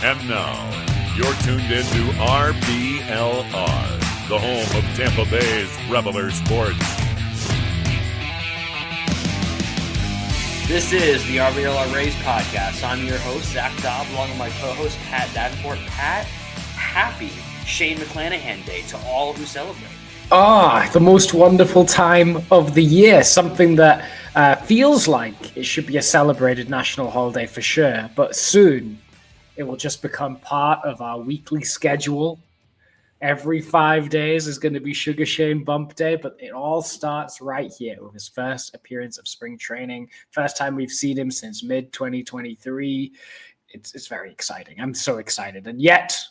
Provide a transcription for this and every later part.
And now, you're tuned into RBLR, the home of Tampa Bay's RBLR Sports. This is the RBLR Rays podcast. I'm your host, Zach Dobb, along with my co-host, Pat Davenport. Pat, happy Shane McClanahan Day to all who celebrate. The most wonderful time of the year. Something that feels like it should be a celebrated national holiday for sure, but soon it will just become part of our weekly schedule. Every 5 days is going to be Sugar Shane Bump Day, but it all starts right here with his first appearance of spring training. First time we've seen him since mid-2023. It's very exciting. I'm so excited. And yet,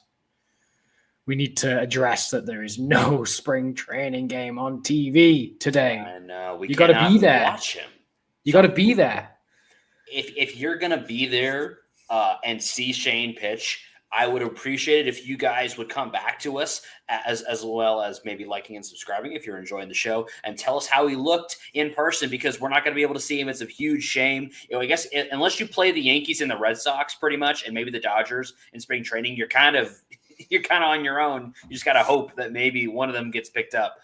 we need to address that there is no spring training game on TV today. I know. You got to be there. Watch him. You got to be there. If you're going to be there and see Shane pitch, I would appreciate it if you guys would come back to us as well as maybe liking and subscribing if you're enjoying the show, and tell us how he looked in person, because we're not going to be able to see him. It's a huge shame. I guess unless you play the Yankees and the Red Sox pretty much, and maybe the Dodgers in spring training, you're kind of on your own. You just got to hope that maybe one of them gets picked up.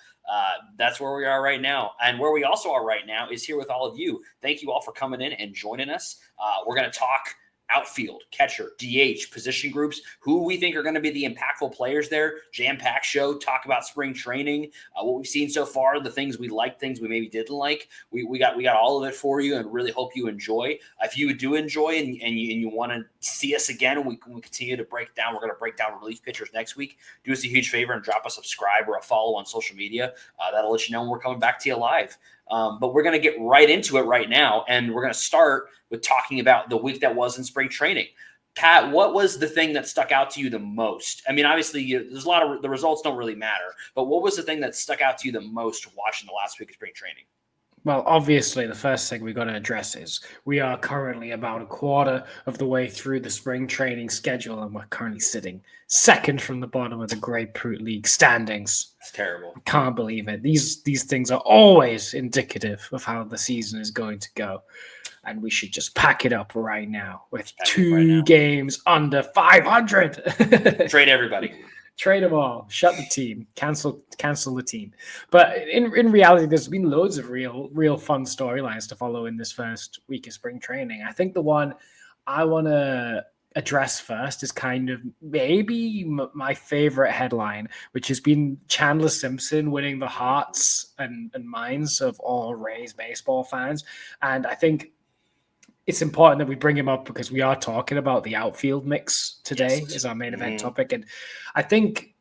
That's where we are right now. And where we also are right now is here with all of you. Thank you all for coming in and joining us. We're going to talk outfield, catcher, DH, position groups, who we think are going to be the impactful players there. Jam-packed show, talk about spring training, what we've seen so far, the things we liked, things we maybe didn't like. We got all of it for you, and really hope you enjoy. If you do enjoy and you want to see us again, and we continue to break down, we're going to break down relief pitchers next week. Do us a huge favor and drop a subscribe or a follow on social media. That'll let you know when we're coming back to you live. But we're going to get right into it right now, and we're going to start with talking about the week that was in spring training. Pat, what was the thing that stuck out to you the most? I mean, obviously, there's a lot of the results don't really matter, but what was the thing that stuck out to you the most watching the last week of spring training? Well, obviously, the first thing we got to address is we are currently about a quarter of the way through the spring training schedule, and we're currently sitting second from the bottom of the Grapefruit League standings. It's terrible. I can't believe it. These things are always indicative of how the season is going to go, and we should just pack it up right now with two games under 500. Trade everybody. Trade them all. Shut the team. Cancel the team. But in reality, there's been loads of real fun storylines to follow in this first week of spring training. I think the one I want to address first is kind of maybe my favorite headline, which has been Chandler Simpson winning the hearts and minds of all Rays baseball fans. And I think it's important that we bring him up because we are talking about the outfield mix today is our main event topic. And I think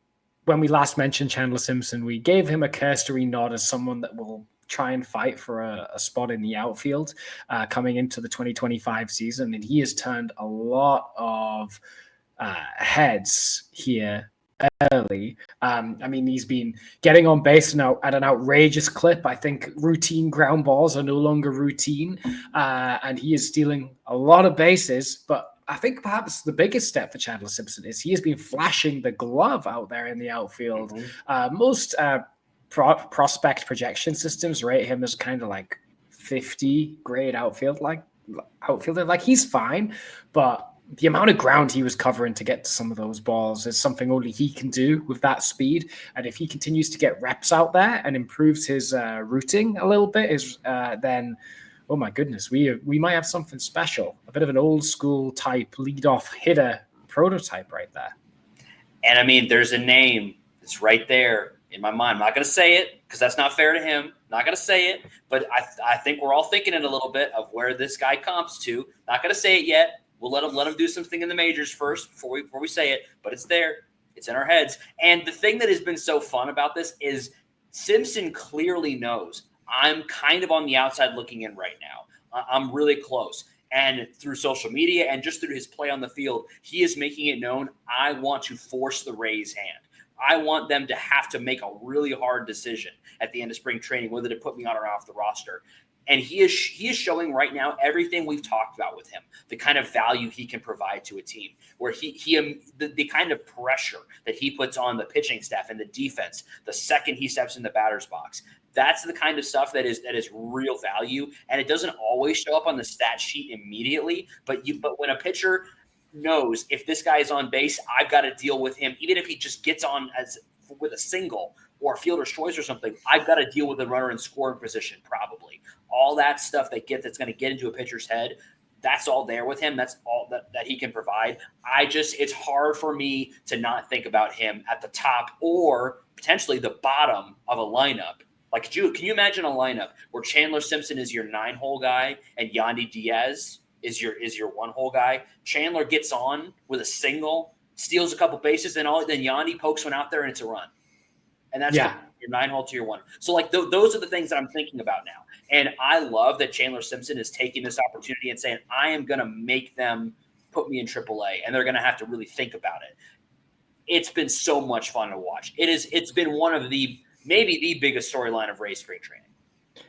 when we last mentioned Chandler Simpson, we gave him a cursory nod as someone that will try and fight for a spot in the outfield coming into the 2025 season. And he has turned a lot of heads here early. I mean, he's been getting on base now at an outrageous clip. I think routine ground balls are no longer routine, and he is stealing a lot of bases. But I think perhaps the biggest step for Chandler Simpson is he has been flashing the glove out there in the outfield. Most prospect projection systems rate him as kind of like 50 grade outfielder. Like he's fine, but the amount of ground he was covering to get to some of those balls is something only he can do with that speed. And if he continues to get reps out there and improves his rooting a little bit, then, oh my goodness, we might have something special. A bit of an old school type leadoff hitter prototype right there. And I mean, there's a name that's right there in my mind. I'm not going to say it because that's not fair to him. Not going to say it, but I think we're all thinking it a little bit of where this guy comps to. Not going to say it yet. We'll let him do something in the majors first before we say it, but it's there. It's in our heads. And the thing that has been so fun about this is Simpson clearly knows I'm kind of on the outside looking in right now. I'm really close. And through social media and just through his play on the field, he is making it known I want to force the Rays' hand. I want them to have to make a really hard decision at the end of spring training, whether to put me on or off the roster. And he is showing right now everything we've talked about with him, the kind of value he can provide to a team, where the kind of pressure that he puts on the pitching staff and the defense the second he steps in the batter's box. That's the kind of stuff that is real value, and it doesn't always show up on the stat sheet immediately. But when a pitcher knows if this guy is on base, I've got to deal with him. Even if he just gets on with a single or a fielder's choice or something, I've got to deal with the runner in scoring position probably. All that stuff that's going to get into a pitcher's head, that's all there with him. That's all that he can provide. It's hard for me to not think about him at the top or potentially the bottom of a lineup. Like, can you imagine a lineup where Chandler Simpson is your 9-hole guy and Yandy Diaz is your 1-hole guy? Chandler gets on with a single, steals a couple bases, then Yandy pokes one out there and it's a run. And that's your 9-hole to your 1. So, like, those are the things that I'm thinking about now. And I love that Chandler Simpson is taking this opportunity and saying, I am going to make them put me in AAA, and they're going to have to really think about it. It's been so much fun to watch. It's been one of maybe the biggest storyline of Rays spring training.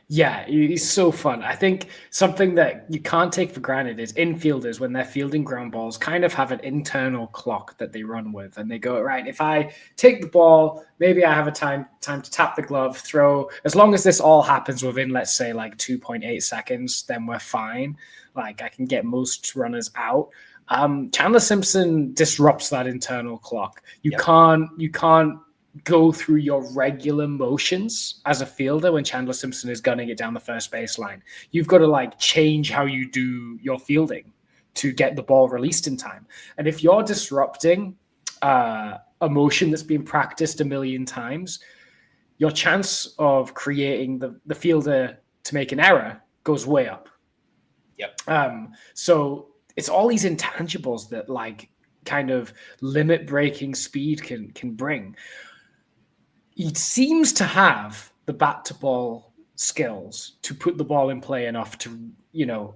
Yeah, he's so fun. I think something that you can't take for granted is infielders, when they're fielding ground balls, kind of have an internal clock that they run with. And they go, right, if I take the ball, maybe I have a time to tap the glove, throw. As long as this all happens within, let's say, like 2.8 seconds, then we're fine. Like, I can get most runners out. Chandler Simpson disrupts that internal clock. You can't go through your regular motions as a fielder when Chandler Simpson is gunning it down the first baseline. You've got to like change how you do your fielding to get the ball released in time. And if you're disrupting a motion that's been practiced a million times, your chance of creating the fielder to make an error goes way up. So it's all these intangibles that like kind of limit breaking speed can bring. He seems to have the bat to ball skills to put the ball in play enough to,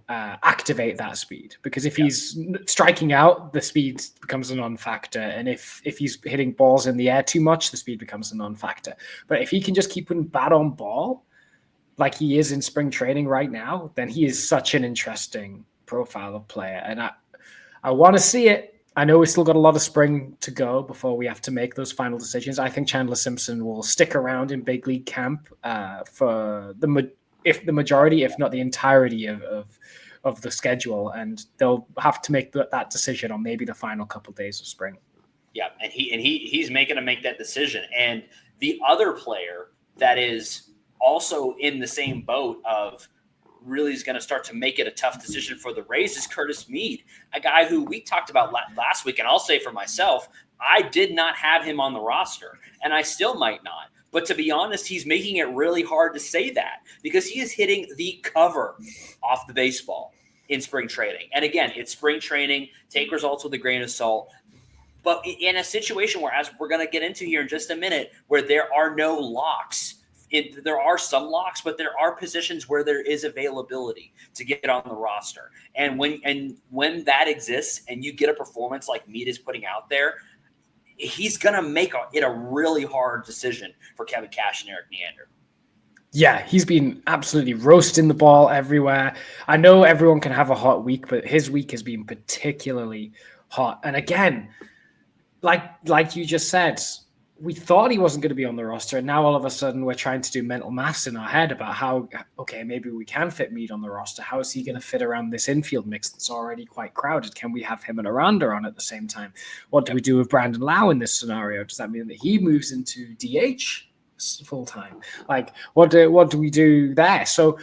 activate that speed. Because if he's striking out, the speed becomes a non-factor. And if he's hitting balls in the air too much, the speed becomes a non-factor. But if he can just keep putting bat on ball, like he is in spring training right now, then he is such an interesting profile of player. And I want to see it. I know we still got a lot of spring to go before we have to make those final decisions. I think Chandler Simpson will stick around in big league camp for the majority, if not the entirety of the schedule, and they'll have to make that decision on maybe the final couple of days of spring. Yeah, and he's making to make that decision. And the other player that is also in the same boat of really is going to start to make it a tough decision for the Rays is Curtis Mead, a guy who we talked about last week. And I'll say for myself, I did not have him on the roster, and I still might not. But to be honest, he's making it really hard to say that because he is hitting the cover off the baseball in spring training. And again, it's spring training. Take results with a grain of salt. But in a situation where, as we're going to get into here in just a minute, where there are no locks, there are some locks, but there are positions where there is availability to get on the roster. And when that exists and you get a performance like Mead is putting out there, he's going to make it a really hard decision for Kevin Cash and Eric Neander. Yeah, he's been absolutely roasting the ball everywhere. I know everyone can have a hot week, but his week has been particularly hot. And again, like you just said, we thought he wasn't going to be on the roster, and now all of a sudden we're trying to do mental maths in our head about how, okay, maybe we can fit Mead on the roster. How is he going to fit around this infield mix that's already quite crowded? Can we have him and Aranda on at the same time? What do we do with Brandon Lau in this scenario? Does that mean that he moves into DH full time? Like, what do we do there? So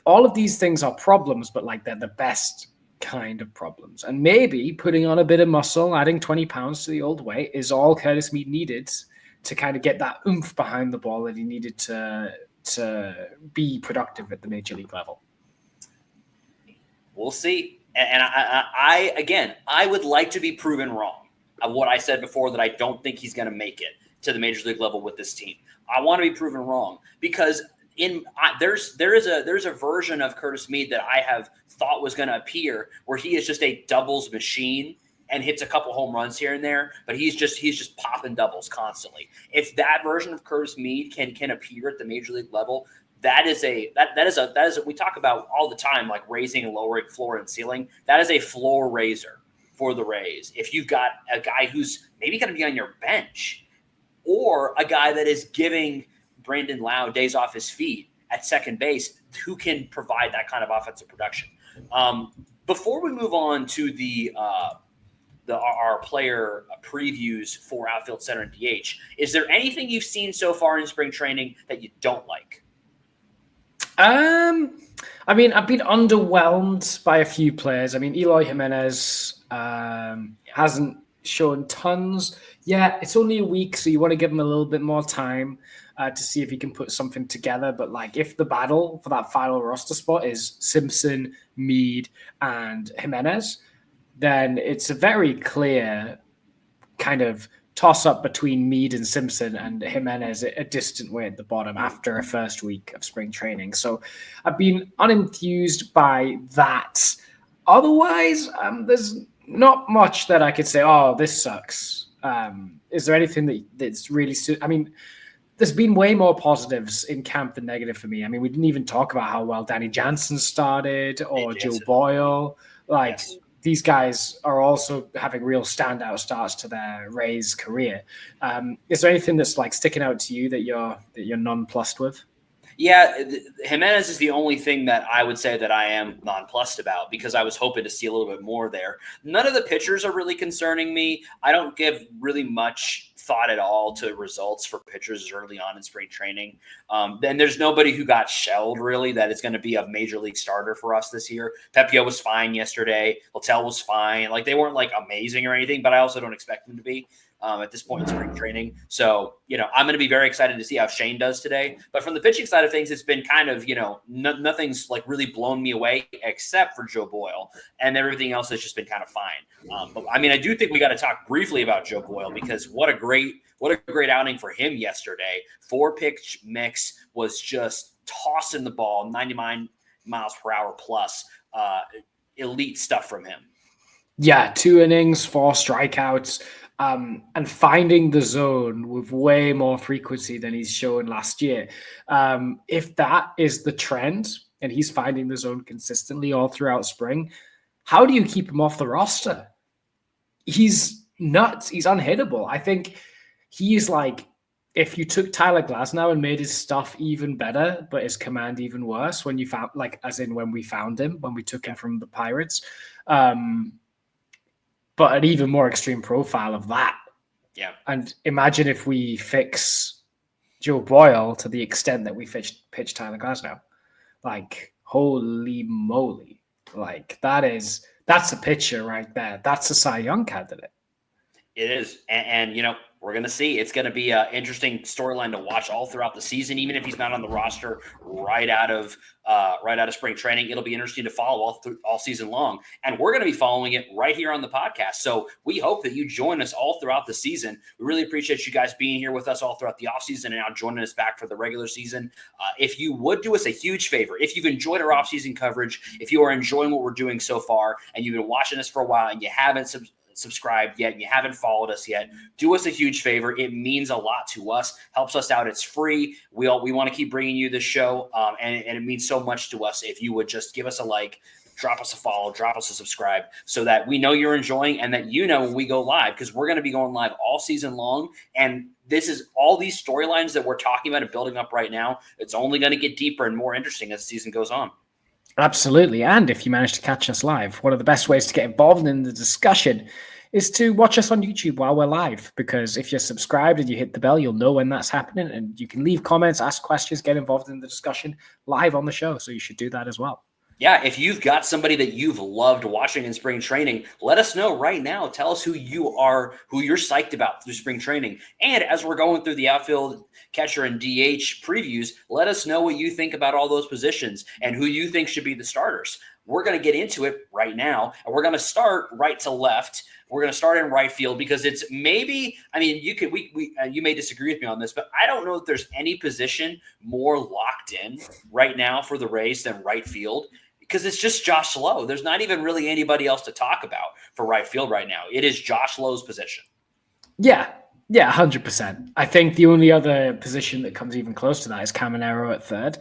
all of these things are problems, but like they're the best kind of problems. And maybe putting on a bit of muscle, adding 20 pounds to the old weight is all Curtis Mead needed to kind of get that oomph behind the ball that he needed to be productive at the major league level. We'll see. And I would like to be proven wrong of what I said before, that I don't think he's going to make it to the major league level with this team. I want to be proven wrong because there's a version of Curtis Mead that I have thought was going to appear where he is just a doubles machine and hits a couple home runs here and there, but he's just popping doubles constantly. If that version of Curtis Mead can appear at the major league level, that is we talk about all the time, like raising and lowering floor and ceiling. That is a floor raiser for the Rays. If you've got a guy who's maybe going to be on your bench, or a guy that is giving Brandon Lau days off his feet at second base, who can provide that kind of offensive production. Before we move on to the our player previews for outfield, center, and DH. Is there anything you've seen so far in spring training that you don't like? I mean, I've been underwhelmed by a few players. I mean, Eloy Jimenez hasn't shown tons yet. It's only a week, so you want to give him a little bit more time to see if he can put something together. But like, if the battle for that final roster spot is Simpson, Meade, and Jimenez, then it's a very clear kind of toss-up between Meade and Simpson, and Jimenez a distant way at the bottom after a first week of spring training. So I've been unenthused by that. Otherwise, there's not much that I could say, oh, this sucks. Is there anything that's really... I mean, there's been way more positives in camp than negative for me. I mean, we didn't even talk about how well Danny Jansen started or Joe Boyle. Like... Yes. These guys are also having real standout starts to their Rays career. Is there anything that's like sticking out to you that you're nonplussed with? Yeah, Jimenez is the only thing that I would say that I am nonplussed about, because I was hoping to see a little bit more there. None of the pitchers are really concerning me. I don't give really much thought at all to results for pitchers early on in spring training. Then there's nobody who got shelled really that is going to be a major league starter for us this year. Pepio was fine yesterday. Littell was fine. Like, they weren't like amazing or anything, but I also don't expect them to be at this point in spring training. So, I'm going to be very excited to see how Shane does today. But from the pitching side of things, it's been kind of, nothing's like really blown me away except for Joe Boyle, and everything else has just been kind of fine. But I mean, I do think we got to talk briefly about Joe Boyle, because what a great outing for him yesterday. 4-pitch mix was just tossing the ball 99 miles per hour plus. Elite stuff from him. Yeah, 2 innings, 4 strikeouts. And finding the zone with way more frequency than he's shown last year. If that is the trend, and he's finding the zone consistently all throughout spring, how do you keep him off the roster? He's nuts. He's unhittable. I think he's like, if you took Tyler Glasnow and made his stuff even better, but his command even worse when you found, like, as in when we found him, when we took him from the Pirates, but an even more extreme profile of that. Yeah. And imagine if we fix Joe Boyle to the extent that we pitch Tyler Glasnow. Like, holy moly. Like, that's a pitcher right there. That's a Cy Young candidate. It is. And we're going to see. It's going to be an interesting storyline to watch all throughout the season, even if he's not on the roster right out of spring training. It'll be interesting to follow all season long, and we're going to be following it right here on the podcast. So we hope that you join us all throughout the season. We really appreciate you guys being here with us all throughout the offseason and now joining us back for the regular season. If you would do us a huge favor, if you've enjoyed our offseason coverage, if you are enjoying what we're doing so far, and you've been watching us for a while and you haven't subscribed yet and you haven't followed us yet, do us a huge favor. It means a lot to us, helps us out. It's free. We want to keep bringing you this show, and it means so much to us if you would just give us a like, drop us a follow, drop us a subscribe, so that we know you're enjoying and that when we go live, because we're going to be going live all season long. And this is all these storylines that we're talking about and building up right now. It's only going to get deeper and more interesting as the season goes on. Absolutely. And if you manage to catch us live, one of the best ways to get involved in the discussion is to watch us on YouTube while we're live, because if you're subscribed and you hit the bell, you'll know when that's happening, and you can leave comments, ask questions, get involved in the discussion live on the show. So you should do that as well. Yeah, if you've got somebody that you've loved watching in spring training, let us know right now. Tell us who you're psyched about through spring training. And as we're going through the outfield, catcher, and DH previews, let us know what you think about all those positions and who you think should be the starters. We're going to get into it right now, and we're going to start right to left. We're going to start in right field, because it's maybe, I mean, you may disagree with me on this, but I don't know if there's any position more locked in right now for the Rays than right field, because it's just Josh Lowe. There's not even really anybody else to talk about for right field right now. It is Josh Lowe's position. Yeah, 100%. I think the only other position that comes even close to that is Caminero at third.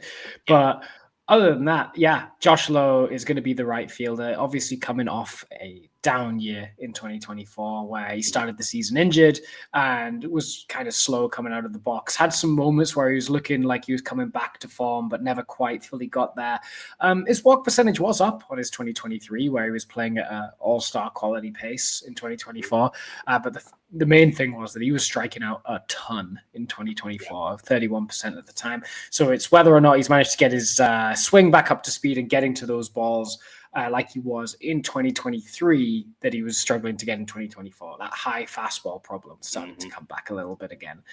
But other than that, yeah, Josh Lowe is going to be the right fielder, obviously coming off a down year in 2024 where he started the season injured and was kind of slow coming out of the box. Had some moments where he was looking like he was coming back to form, but never quite fully got there. His walk percentage was up on his 2023, where he was playing at an all-star quality pace in 2024. But the main thing was that he was striking out a ton in 2024, 31% at the time. So it's whether or not he's managed to get his swing back up to speed and getting to those balls like he was in 2023 that he was struggling to get in 2024. That high fastball problem started to come back a little bit again.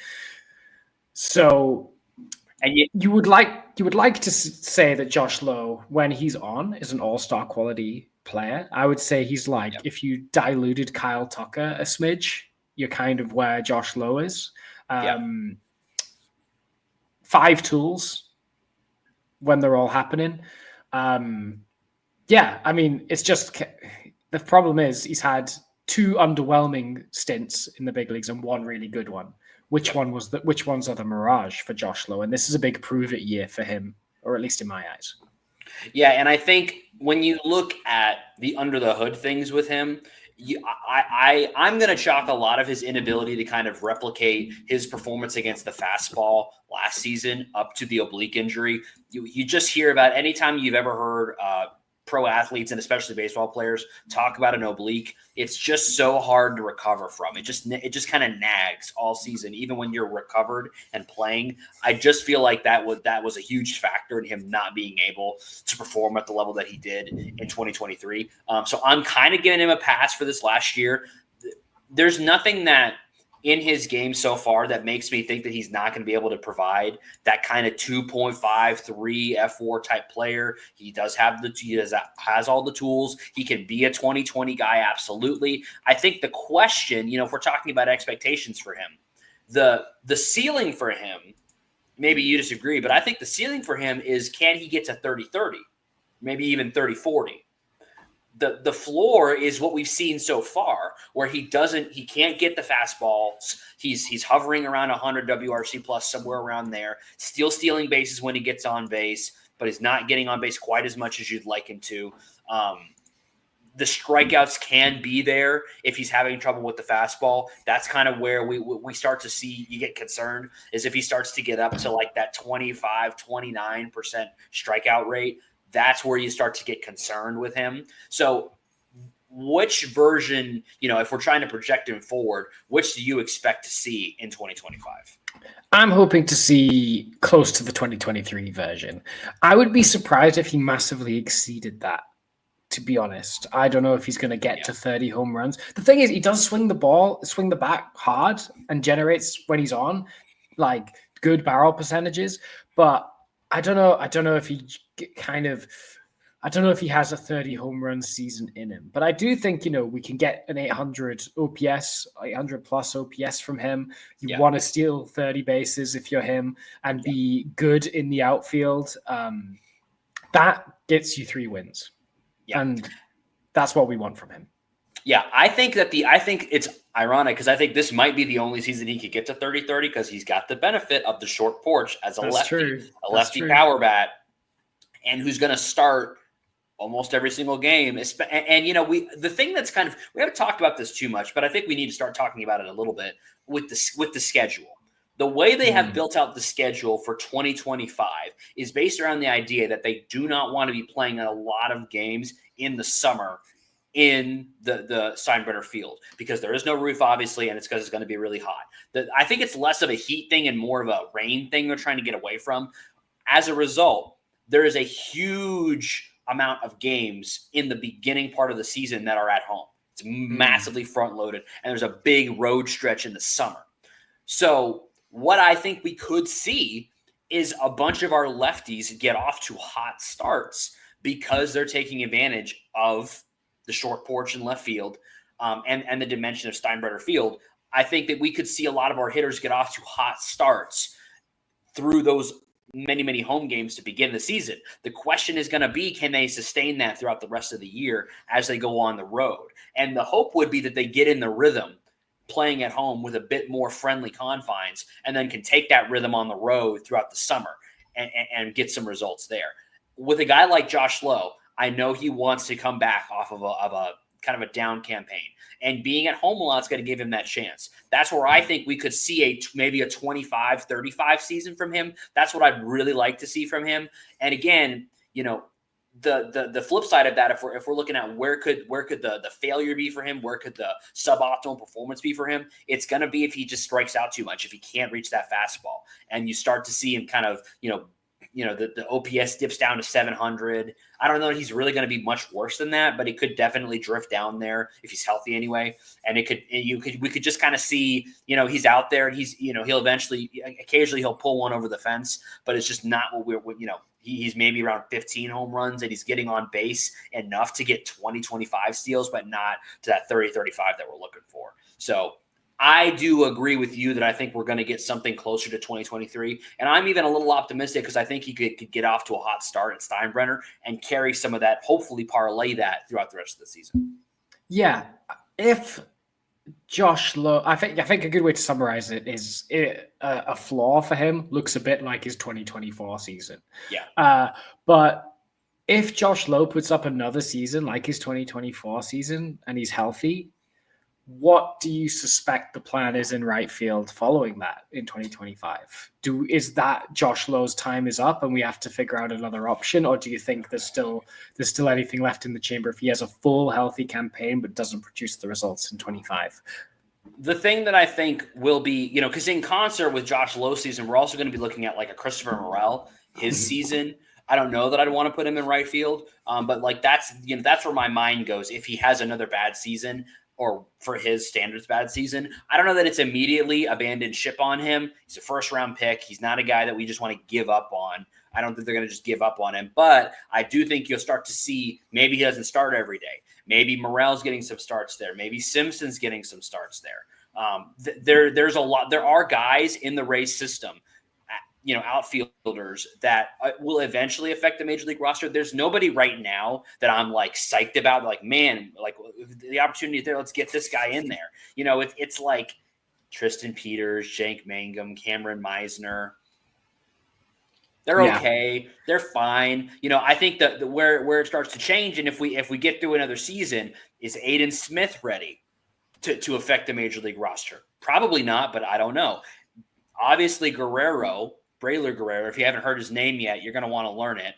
So, and you would like to say that Josh Lowe, when he's on, is an all-star quality player. I would say he's like, if you diluted Kyle Tucker a smidge, you're kind of where Josh Lowe is. 5 tools when they're all happening. Yeah, I mean, it's just the problem is he's had 2 underwhelming stints in the big leagues and 1 really good one. Which ones are the mirage for Josh Lowe? And this is a big prove it year for him, or at least in my eyes. Yeah, and I think when you look at the under the hood things with him, I'm going to chalk a lot of his inability to kind of replicate his performance against the fastball last season up to the oblique injury. You just hear about anytime you've ever heard pro athletes and especially baseball players talk about an oblique, it's just so hard to recover from. It just kind of nags all season, even when you're recovered and playing. I just feel like that was a huge factor in him not being able to perform at the level that he did in 2023. So I'm kind of giving him a pass for this last year. There's nothing that in his game so far that makes me think that he's not going to be able to provide that kind of 2.53 F4 type player. He has all the tools. He can be a 2020 guy. Absolutely. I think the question, if we're talking about expectations for him, the ceiling for him, maybe you disagree, but I think the ceiling for him is, can he get to 30-30, maybe even 30-40? The floor is what we've seen so far, where he can't get the fastballs. He's hovering around 100 WRC plus, somewhere around there, still stealing bases when he gets on base, but he's not getting on base quite as much as you'd like him to. The strikeouts can be there if he's having trouble with the fastball. That's kind of where we start to see you get concerned, is if he starts to get up to like that 25-29% strikeout rate. That's where you start to get concerned with him. So which version, if we're trying to project him forward, which do you expect to see in 2025? I'm hoping to see close to the 2023 version. I would be surprised if he massively exceeded that, to be honest. I don't know if he's going to get to 30 home runs. The thing is, he does swing the bat hard and generates, when he's on, like good barrel percentages, but I don't know if he I don't know if he has a 30 home run season in him, but I do think, we can get an 800 OPS, 800 plus OPS from him. You want to steal 30 bases if you're him and be good in the outfield. That gets you 3 wins. Yeah. And that's what we want from him. Yeah, I think it's ironic because I think this might be the only season he could get to 30-30 because he's got the benefit of the short porch as a lefty power bat, and who's going to start almost every single game. And the thing that's kind of, we haven't talked about this too much, but I think we need to start talking about it a little bit with the schedule. The way they have built out the schedule for 2025 is based around the idea that they do not want to be playing a lot of games in the summer in the Steinbrenner field, because there is no roof, obviously, and it's because it's going to be really hot. I think it's less of a heat thing and more of a rain thing they're trying to get away from. As a result, there is a huge amount of games in the beginning part of the season that are at home. It's massively front-loaded, and there's a big road stretch in the summer. So what I think we could see is a bunch of our lefties get off to hot starts because they're taking advantage of the short porch in left field, and the dimension of Steinbrenner Field. I think that we could see a lot of our hitters get off to hot starts through those many, many home games to begin the season. The question is going to be, can they sustain that throughout the rest of the year as they go on the road? And the hope would be that they get in the rhythm playing at home with a bit more friendly confines, and then can take that rhythm on the road throughout the summer and get some results there. With a guy like Josh Lowe, I know he wants to come back off of a kind of a down campaign. And being at home a lot is going to give him that chance. That's where I think we could see maybe a 25-35 season from him. That's what I'd really like to see from him. And again, the flip side of that, if we're looking at where could the failure be for him, where could the suboptimal performance be for him, it's going to be if he just strikes out too much, if he can't reach that fastball, and you start to see him kind of the OPS dips down to 700. I don't know that he's really going to be much worse than that, but he could definitely drift down there if he's healthy anyway. And we could just kind of see, he's out there and he'll occasionally he'll pull one over the fence, but it's just not what he's maybe around 15 home runs and he's getting on base enough to get 20-25 steals, but not to that 30-35 that we're looking for. So I do agree with you that I think we're going to get something closer to 2023. And I'm even a little optimistic because I think he could get off to a hot start at Steinbrenner and carry some of that, hopefully parlay that throughout the rest of the season. Yeah. If Josh Lowe, I think a good way to summarize it is a flaw for him looks a bit like his 2024 season. Yeah. But if Josh Lowe puts up another season like his 2024 season and he's healthy, what do you suspect the plan is in right field following that in 2025? Is that Josh Lowe's time is up and we have to figure out another option, or do you think there's still anything left in the chamber if he has a full healthy campaign but doesn't produce the results in 25? The thing that I think will be, because in concert with Josh Lowe's season, we're also going to be looking at like a Christopher Morel, his season. I don't know that I'd want to put him in right field, but like that's where my mind goes. If he has another bad season, or for his standards bad season, I don't know that it's immediately abandoned ship on him. He's a first-round pick. He's not a guy that we just want to give up on. I don't think they're going to just give up on him. But I do think you'll start to see maybe he doesn't start every day. Maybe Morel's getting some starts there. Maybe Simpson's getting some starts there. There's a lot. There are guys in the Rays system, outfielders that will eventually affect the major league roster. There's nobody right now that I'm like psyched about. Like, man, like the opportunity is there. Let's get this guy in there. It's like Tristan Peters, Jake Mangum, Cameron Meisner. They're okay. They're fine. I think that where it starts to change, and if we get through another season, is Aiden Smith ready to affect the major league roster? Probably not, but I don't know. Obviously, Braylor Guerrero, if you haven't heard his name yet, you're going to want to learn it.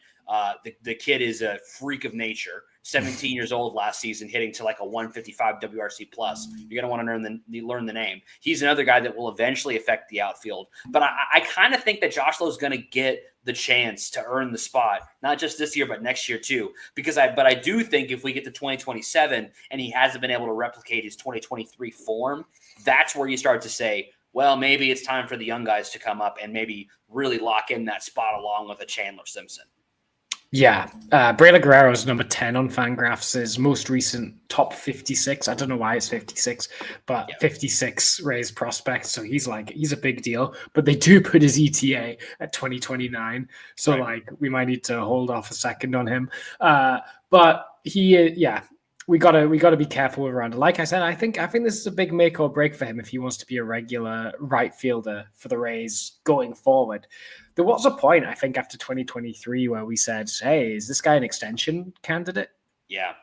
The kid is a freak of nature. 17 years old last season, hitting to like a 155 WRC plus. You're going to want to learn the name. He's another guy that will eventually affect the outfield. But I kind of think that Josh Lowe is going to get the chance to earn the spot, not just this year, but next year too. But I do think if we get to 2027 and he hasn't been able to replicate his 2023 form, that's where you start to say, well, maybe it's time for the young guys to come up and maybe really lock in that spot along with a Chandler Simpson. Yeah. Braylor Guerrero is number 10 on Fangraphs, his most recent top 56. I don't know why it's 56, but 56 Rays prospect. So he's a big deal, but they do put his ETA at 2029. So we might need to hold off a second on him. But we gotta be careful around it. Like I said, I think this is a big make or break for him if he wants to be a regular right fielder for the Rays going forward. There was a point, I think, after 2023 where we said, "Hey, is this guy an extension candidate?" Yeah,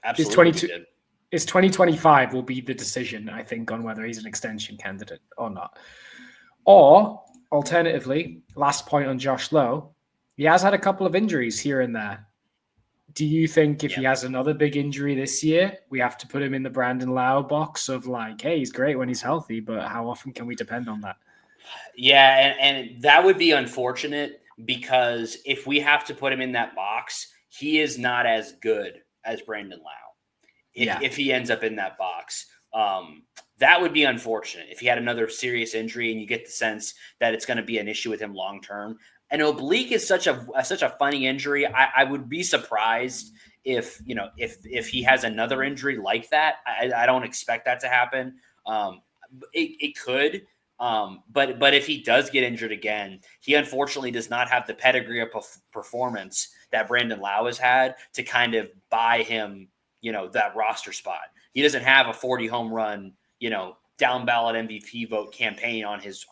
absolutely. Is 2025 will be the decision, I think, on whether he's an extension candidate or not. Or alternatively, last point on Josh Lowe, he has had a couple of injuries here and there. Do you think if he has another big injury this year, we have to put him in the Brandon Lau box of like, hey, he's great when he's healthy, but how often can we depend on that? Yeah, and that would be unfortunate because if we have to put him in that box, he is not as good as Brandon Lau. If he ends up in that box, that would be unfortunate. If he had another serious injury and you get the sense that it's going to be an issue with him long term. An oblique is such a funny injury. I would be surprised if he has another injury like that. I don't expect that to happen. It could, but if he does get injured again, he unfortunately does not have the pedigree of performance that Brandon Lau has had to kind of buy him, that roster spot. He doesn't have a 40 home run, down ballot MVP vote campaign on his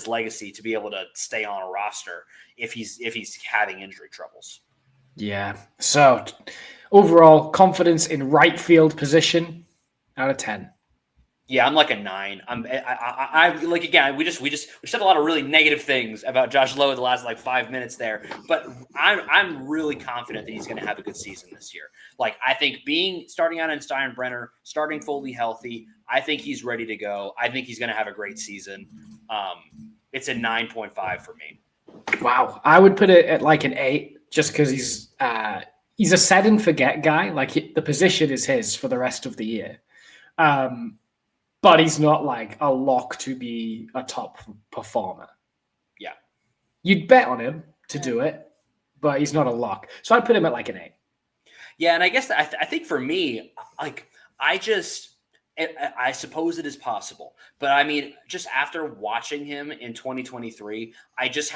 legacy to be able to stay on a roster if he's having injury troubles. Yeah. So Overall confidence in right field position out of 10. Yeah, I'm like a 9. I like, again, we said a lot of really negative things about Josh Lowe in the last like 5 minutes there, but I'm really confident that he's going to have a good season this year. Like, I think starting out in Steinbrenner, starting fully healthy, I think he's ready to go. I think he's going to have a great season. It's a 9.5 for me. Wow, I would put it at like an 8, just because he's a set and forget guy. Like, the position is his for the rest of the year. But he's not like a lock to be a top performer. Yeah. You'd bet on him to do it, but he's not a lock. So I'd put him at like an 8. Yeah, and I guess I think for me, like, I suppose it is possible. But I mean, just after watching him in 2023, I just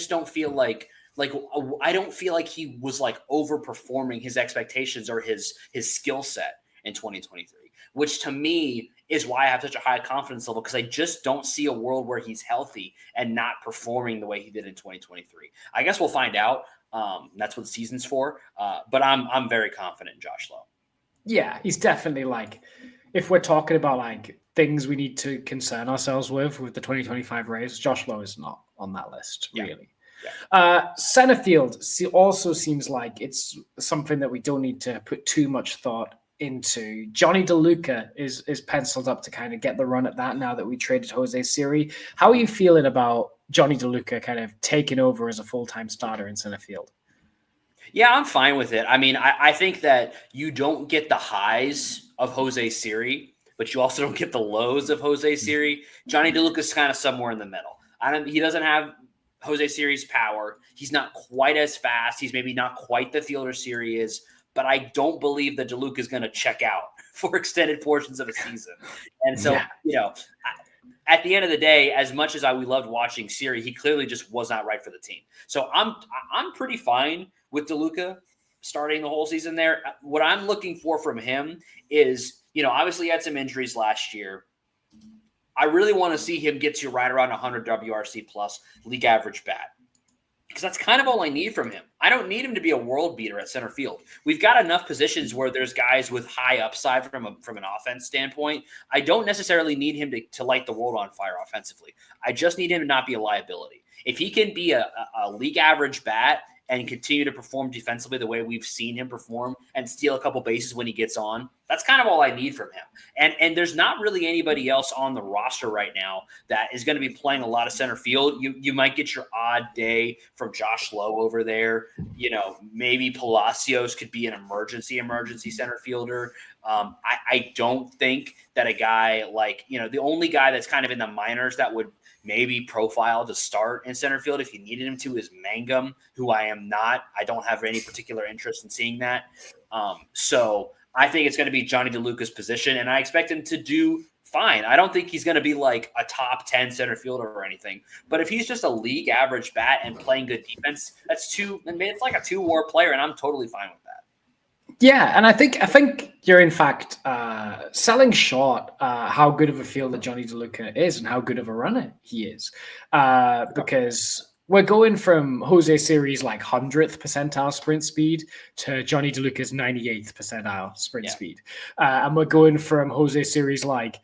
don't feel like I don't feel like he was like overperforming his expectations or his skill set in 2023, which to me is why I have such a high confidence level, because I just don't see a world where he's healthy and not performing the way he did in 2023. I guess we'll find out. That's what the season's for. But I'm very confident in Josh Lowe. Yeah, he's definitely like, if we're talking about like things we need to concern ourselves with the 2025 Rays, Josh Lowe is not on that list, really. Yeah. Center field also seems like it's something that we don't need to put too much thought into. Johnny DeLuca is penciled up to kind of get the run at that now that we traded Jose Siri. How are you feeling about Johnny DeLuca kind of taking over as a full-time starter in center field? Yeah, I'm fine with it. I mean, I think that you don't get the highs of Jose Siri, but you also don't get the lows of Jose Siri. Johnny DeLuca is kind of somewhere in the middle. He doesn't have Jose Siri's power. He's not quite as fast. He's maybe not quite the fielder Siri is, but I don't believe that DeLuca is going to check out for extended portions of a season. And so, at the end of the day, as much as we loved watching Siri, he clearly just was not right for the team. So I'm pretty fine with DeLuca starting the whole season there. What I'm looking for from him is, obviously he had some injuries last year. I really want to see him get to right around 100 WRC plus league average bat, because that's kind of all I need from him. I don't need him to be a world beater at center field. We've got enough positions where there's guys with high upside from an offense standpoint. I don't necessarily need him to light the world on fire offensively. I just need him to not be a liability. If he can be a league average bat and continue to perform defensively the way we've seen him perform and steal a couple bases when he gets on, that's kind of all I need from him. And there's not really anybody else on the roster right now that is going to be playing a lot of center field. You might get your odd day from Josh Lowe over there. Maybe Palacios could be an emergency center fielder. I don't think that a guy like, the only guy that's kind of in the minors that would maybe profile to start in center field if you needed him to is Mangum, who I don't have any particular interest in seeing that. So I think it's going to be Johnny DeLuca's position, and I expect him to do fine. I don't think he's going to be like a top 10 center fielder or anything, but if he's just a league average bat and playing good defense, it's like a 2-WAR player, and I'm totally fine with that. Yeah, and I think you're in fact selling short how good of a fielder Johnny DeLuca is and how good of a runner he is, because we're going from Jose Siri's like 100th percentile sprint speed to Johnny DeLuca's 98th percentile sprint speed, and we're going from Jose Siri's like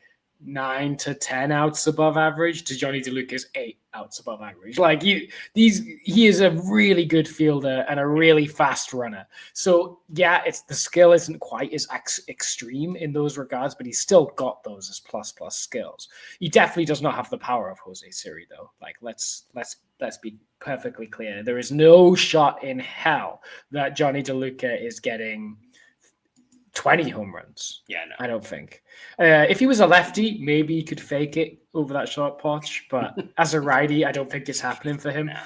9 to 10 outs above average to Johnny DeLuca's 8 outs above average. Like he is a really good fielder and a really fast runner. So yeah, the skill isn't quite as extreme in those regards, but he's still got those as plus skills. He definitely does not have the power of Jose Siri though. Like let's be perfectly clear. There is no shot in hell that Johnny DeLuca is getting 20 home runs. Yeah, no. I don't think. If he was a lefty, maybe he could fake it over that short porch, but as a righty, I don't think it's happening for him. No.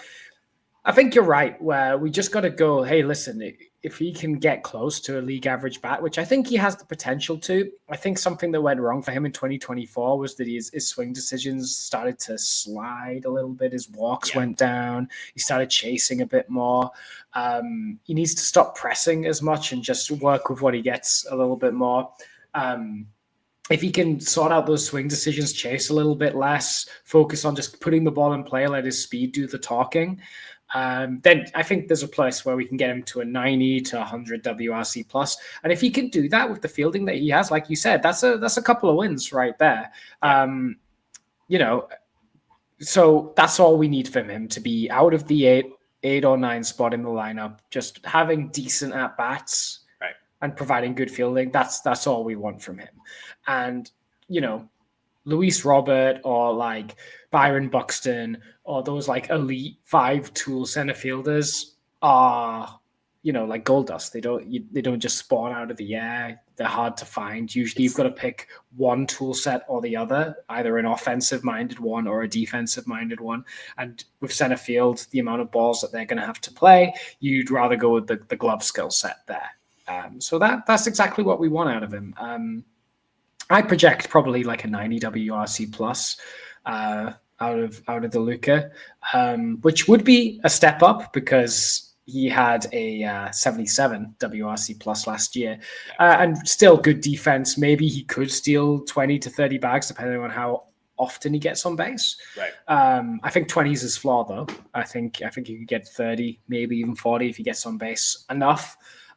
I think you're right, where we just got to go, hey, listen, if he can get close to a league average bat, which I think he has the potential to. I think something that went wrong for him in 2024 was that his swing decisions started to slide a little bit. His walks went down. He started chasing a bit more. He needs to stop pressing as much and just work with what he gets a little bit more. If he can sort out those swing decisions, chase a little bit less, focus on just putting the ball in play, let his speed do the talking, then I think there's a place where we can get him to a 90 to 100 WRC plus. And if he can do that with the fielding that he has, like you said, that's a couple of wins right there. Yeah. So that's all we need from him, to be out of the eight or nine spot in the lineup, just having decent at bats, right, and providing good fielding. That's all we want from him. And Luis Robert or like Byron Buxton or those like elite 5-tool center fielders are like gold dust. They don't just spawn out of the air. They're hard to find. Usually you've got to pick one tool set or the other, either an offensive minded one or a defensive minded one. And with center field, the amount of balls that they're going to have to play, you'd rather go with the glove skill set there. So that's exactly what we want out of him. I project probably like a 90 WRC plus out of DeLuca, which would be a step up because he had a 77 WRC plus last year, and still good defense. Maybe he could steal 20 to 30 bags depending on how often he gets on base. Right. I think 20 is his floor though. I think he could get 30, maybe even 40 if he gets on base enough.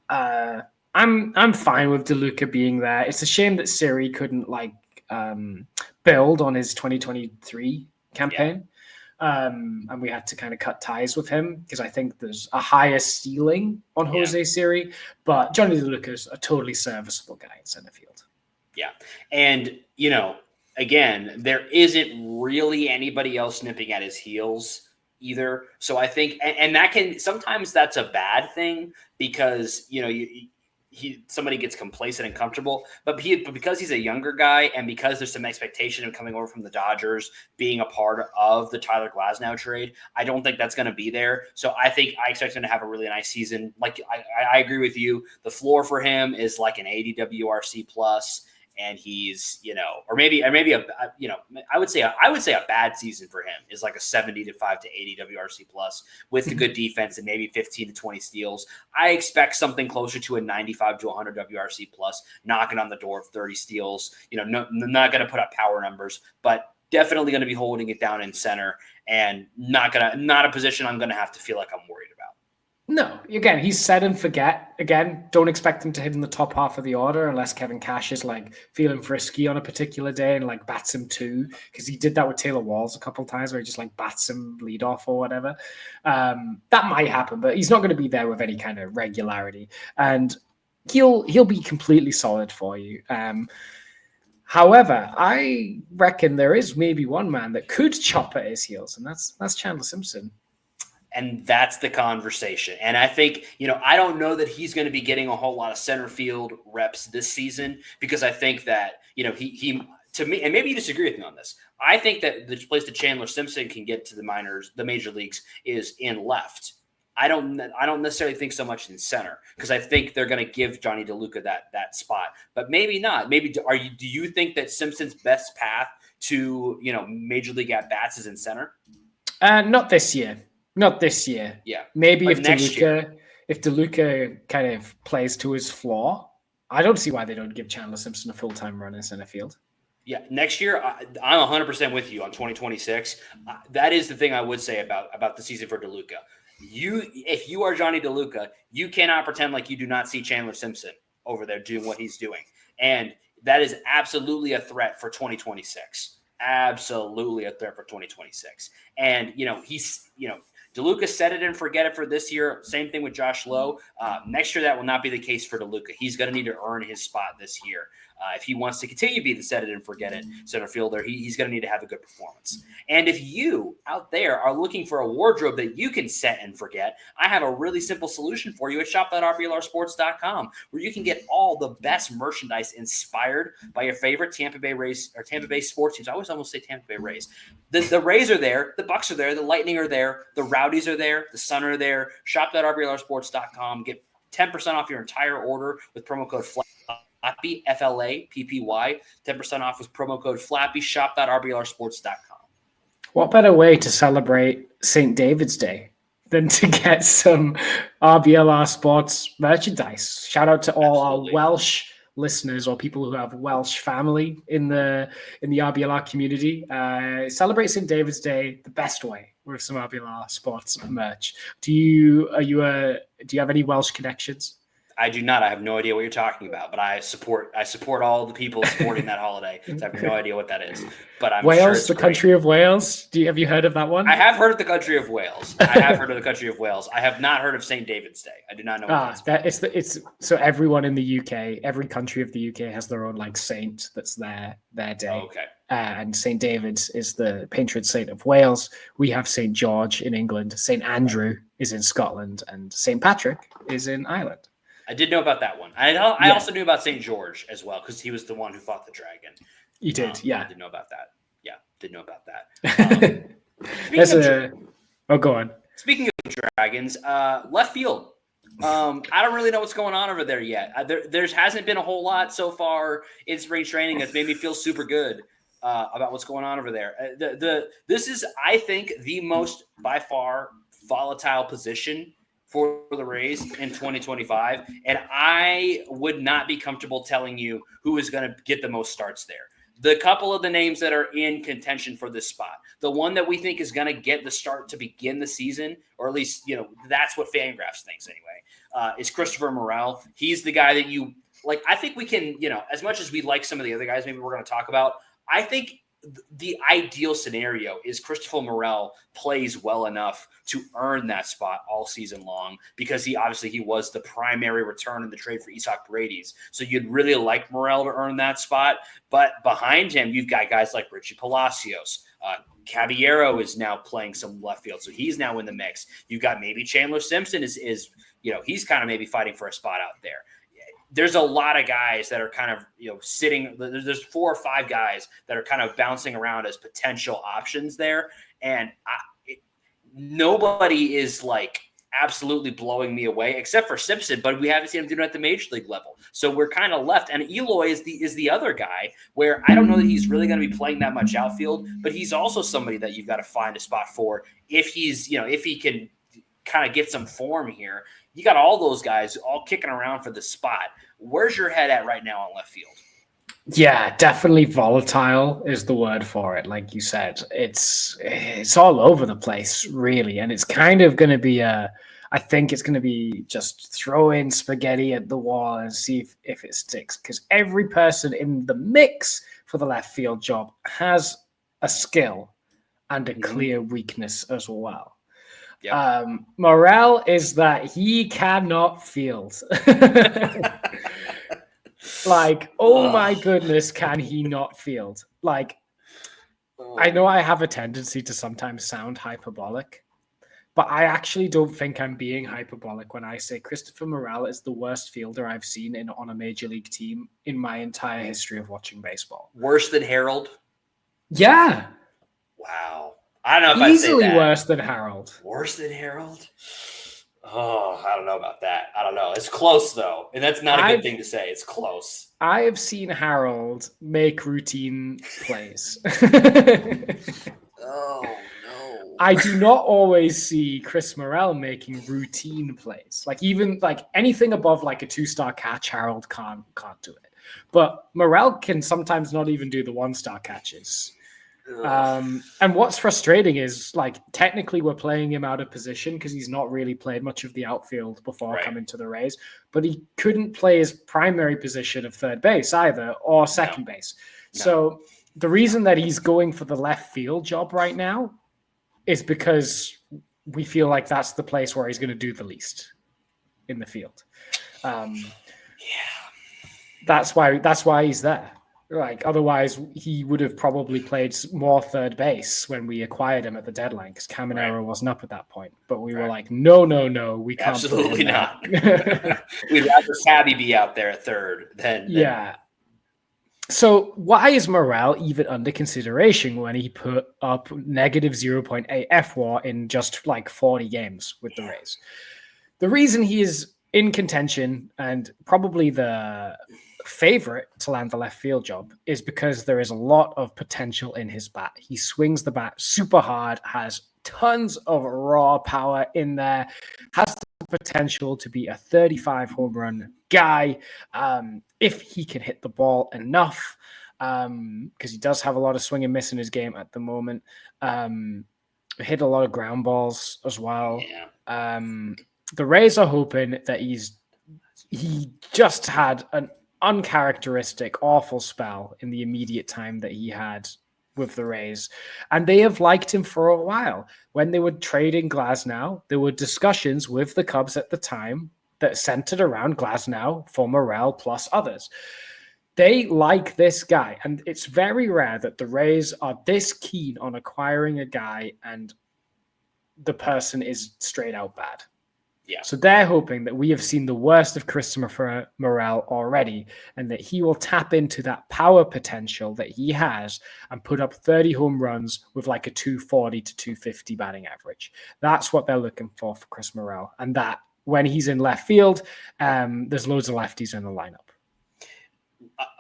I'm fine with DeLuca being there. It's a shame that Siri couldn't build on his 2023 campaign. And we had to kind of cut ties with him because I think there's a higher ceiling on Jose Siri, but Johnny DeLuca is a totally serviceable guy in center field. Yeah. And, again, there isn't really anybody else nipping at his heels either. So I think, and that sometimes that's a bad thing because, somebody gets complacent and comfortable, but because he's a younger guy and because there's some expectation of coming over from the Dodgers being a part of the Tyler Glasnow trade, I don't think that's going to be there. So I expect him to have a really nice season. Like I agree with you. The floor for him is like an 80 WRC plus. And he's, or maybe I would say a bad season for him is like a 75 to 80 WRC plus with the good defense and maybe 15 to 20 steals. I expect something closer to a 95 to 100 WRC plus, knocking on the door of 30 steals. Not going to put up power numbers, but definitely going to be holding it down in center and not a position I'm going to have to feel like I'm worried about. No, again, he's set and forget. Again, don't expect him to hit in the top half of the order unless Kevin Cash is like feeling frisky on a particular day and like bats him too, because he did that with Taylor Walls a couple of times where he just like bats him lead off or whatever. That might happen, but he's not going to be there with any kind of regularity, and he'll be completely solid for you. However, I reckon there is maybe one man that could chop at his heels, and that's Chandler Simpson. And that's the conversation. And I think, I don't know that he's going to be getting a whole lot of center field reps this season because I think that, he to me, and maybe you disagree with me on this, I think that the place that Chandler Simpson can get to the major leagues is in left. I don't necessarily think so much in center because I think they're going to give Johnny DeLuca that spot, but maybe not. Maybe do you think that Simpson's best path to, major league at bats is in center? Not this year. Not this year. Yeah. Maybe if DeLuca kind of plays to his floor, I don't see why they don't give Chandler Simpson a full-time run in center field. Yeah, next year, I'm 100% with you on 2026. That is the thing I would say about the season for DeLuca. If you are Johnny DeLuca, you cannot pretend like you do not see Chandler Simpson over there doing what he's doing. And that is absolutely a threat for 2026. Absolutely a threat for 2026. And, DeLuca set it and forget it for this year. Same thing with Josh Lowe. Next year, that will not be the case for DeLuca. He's going to need to earn his spot this year. If he wants to continue to be the set it and forget it center fielder, he's going to need to have a good performance. And if you out there are looking for a wardrobe that you can set and forget, I have a really simple solution for you at shop.rblrsports.com, where you can get all the best merchandise inspired by your favorite Tampa Bay Rays or Tampa Bay sports teams. I always almost say Tampa Bay Rays. The Rays are there, the Bucks are there, the Lightning are there, the Rowdies are there, the Sun are there. Shop.rblrsports.com. Get 10% off your entire order with promo code FLAPPY, FLAPPY, 10% off with promo code FLAPPY, shop.rblrsports.com. What better way to celebrate St. David's Day than to get some RBLR Sports merchandise? Shout out to all our Welsh listeners or people who have Welsh family in the RBLR community, celebrate St. David's Day the best way with some RBLR Sports merch. Do you have any Welsh connections? I do not. I have no idea what you're talking about, but I support all the people supporting that holiday. So I have no idea what that is. But I'm Wales, sure it's the great. country of Wales. Have you heard of that one? I have heard of the country of Wales. I have not heard of St. David's Day. I do not know what that's. It's so everyone in the UK, every country of the UK has their own like saint that's their day. Oh, okay. And St. David's is the patron saint of Wales. We have St. George in England. St. Andrew is in Scotland, and St. Patrick is in Ireland. I did know about that one. I also knew about St. George as well because he was the one who fought the dragon. You did, yeah. I did know about that. Yeah, did know about that. Go on. Speaking of dragons, left field. I don't really know what's going on over there yet. There hasn't been a whole lot so far in spring training that's made me feel super good about what's going on over there. This is, I think, the most by far volatile position for the Rays in 2025, and I would not be comfortable telling you who is going to get the most starts there. The couple of the names that are in contention for this spot, the one that we think is going to get the start to begin the season, or at least, that's what Fangraphs thinks anyway, is Christopher Morel. He's the guy that you like. I think we can, as much as we like some of the other guys, maybe we're going to talk about, I think the ideal scenario is Christopher Morel plays well enough to earn that spot all season long because he was the primary return in the trade for Isak Paredes. So you'd really like Morel to earn that spot. But behind him, you've got guys like Richie Palacios. Caballero is now playing some left field, so he's now in the mix. You've got maybe Chandler Simpson is he's kind of maybe fighting for a spot out there. There's a lot of guys that are kind of, sitting. There's 4 or 5 guys that are kind of bouncing around as potential options there. And nobody is like absolutely blowing me away except for Simpson, but we haven't seen him do it at the major league level. So we're kind of left. And Eloy is the other guy where I don't know that he's really going to be playing that much outfield, but he's also somebody that you've got to find a spot for if he's, if he can kind of get some form here. You got all those guys all kicking around for the spot. Where's your head at right now on left field? Yeah, definitely volatile is the word for it. Like you said, it's all over the place, really. And it's kind of going to be I think it's going to be just throw in spaghetti at the wall and see if it sticks. Because every person in the mix for the left field job has a skill and a clear weakness as well. Yep. Morel is that he cannot field. Like, my goodness, can he not field? Like, I know I have a tendency to sometimes sound hyperbolic, but I actually don't think I'm being hyperbolic when I say Christopher Morel is the worst fielder I've seen on a major league team in my entire history of watching baseball. Worse than Harold? Yeah. Wow. I don't know if easily I'd say that. Worse than Harold. Worse than Harold? Oh, I don't know about that. I don't know. It's close, though. And that's not a good thing to say. It's close. I have seen Harold make routine plays. Oh, no. I do not always see Chris Morel making routine plays. Like, even like anything above like a 2-star catch, Harold can't do it. But Morel can sometimes not even do the 1-star catches. And what's frustrating is, like, technically we're playing him out of position because he's not really played much of the outfield before coming to the Rays, but he couldn't play his primary position of third base either, or second base. No. So the reason that he's going for the left field job right now is because we feel like that's the place where he's going to do the least in the field. That's why he's there. Like, otherwise, he would have probably played more third base when we acquired him at the deadline because Caminero wasn't up at that point. But we were like, no, we can't. Absolutely not. We'd rather Sabby be out there at third than. Yeah. So why is Morel even under consideration when he put up negative 0.8 FWAR in just like 40 games with the Rays? The reason he is in contention and probably the favorite to land the left field job is because there is a lot of potential in his bat. He swings the bat super hard, has tons of raw power in there, has the potential to be a 35 home run guy if he can hit the ball enough, because he does have a lot of swing and miss in his game at the moment. Hit a lot of ground balls as well. Yeah. The Rays are hoping that he just had an uncharacteristic, awful spell in the immediate time that he had with the Rays, and they have liked him for a while. When they were trading Glasnow, there were discussions with the Cubs at the time that centered around Glasnow for Morel plus others. They like this guy, and it's very rare that the Rays are this keen on acquiring a guy and the person is straight out bad. Yeah. So they're hoping that we have seen the worst of Christopher Morel already, and that he will tap into that power potential that he has and put up 30 home runs with like a 240 to 250 batting average. That's what they're looking for Chris Morel. And that when he's in left field, there's loads of lefties in the lineup.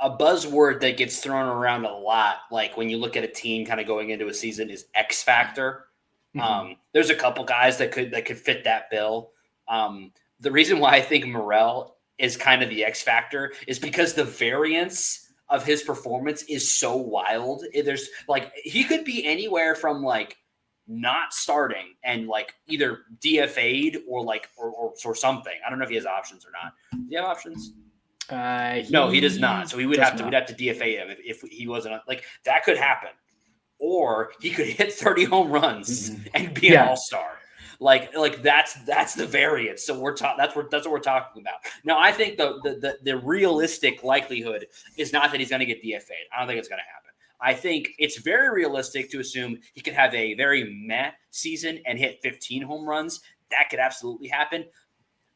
A buzzword that gets thrown around a lot, like when you look at a team kind of going into a season, is X factor. Mm-hmm. There's a couple guys that could fit that bill. The reason why I think Morel is kind of the X factor is because the variance of his performance is so wild. There's like, he could be anywhere from like not starting and like either DFA'd or like, or something. I don't know if he has options or not. Do you have options? No, he does not. So we'd have to DFA him if he wasn't like, that could happen. Or he could hit 30 home runs and be an all-star. Like that's the variance. So that's what we're talking about. Now, I think the realistic likelihood is not that he's going to get DFA'd. I don't think it's going to happen. I think it's very realistic to assume he could have a very meh season and hit 15 home runs. That could absolutely happen.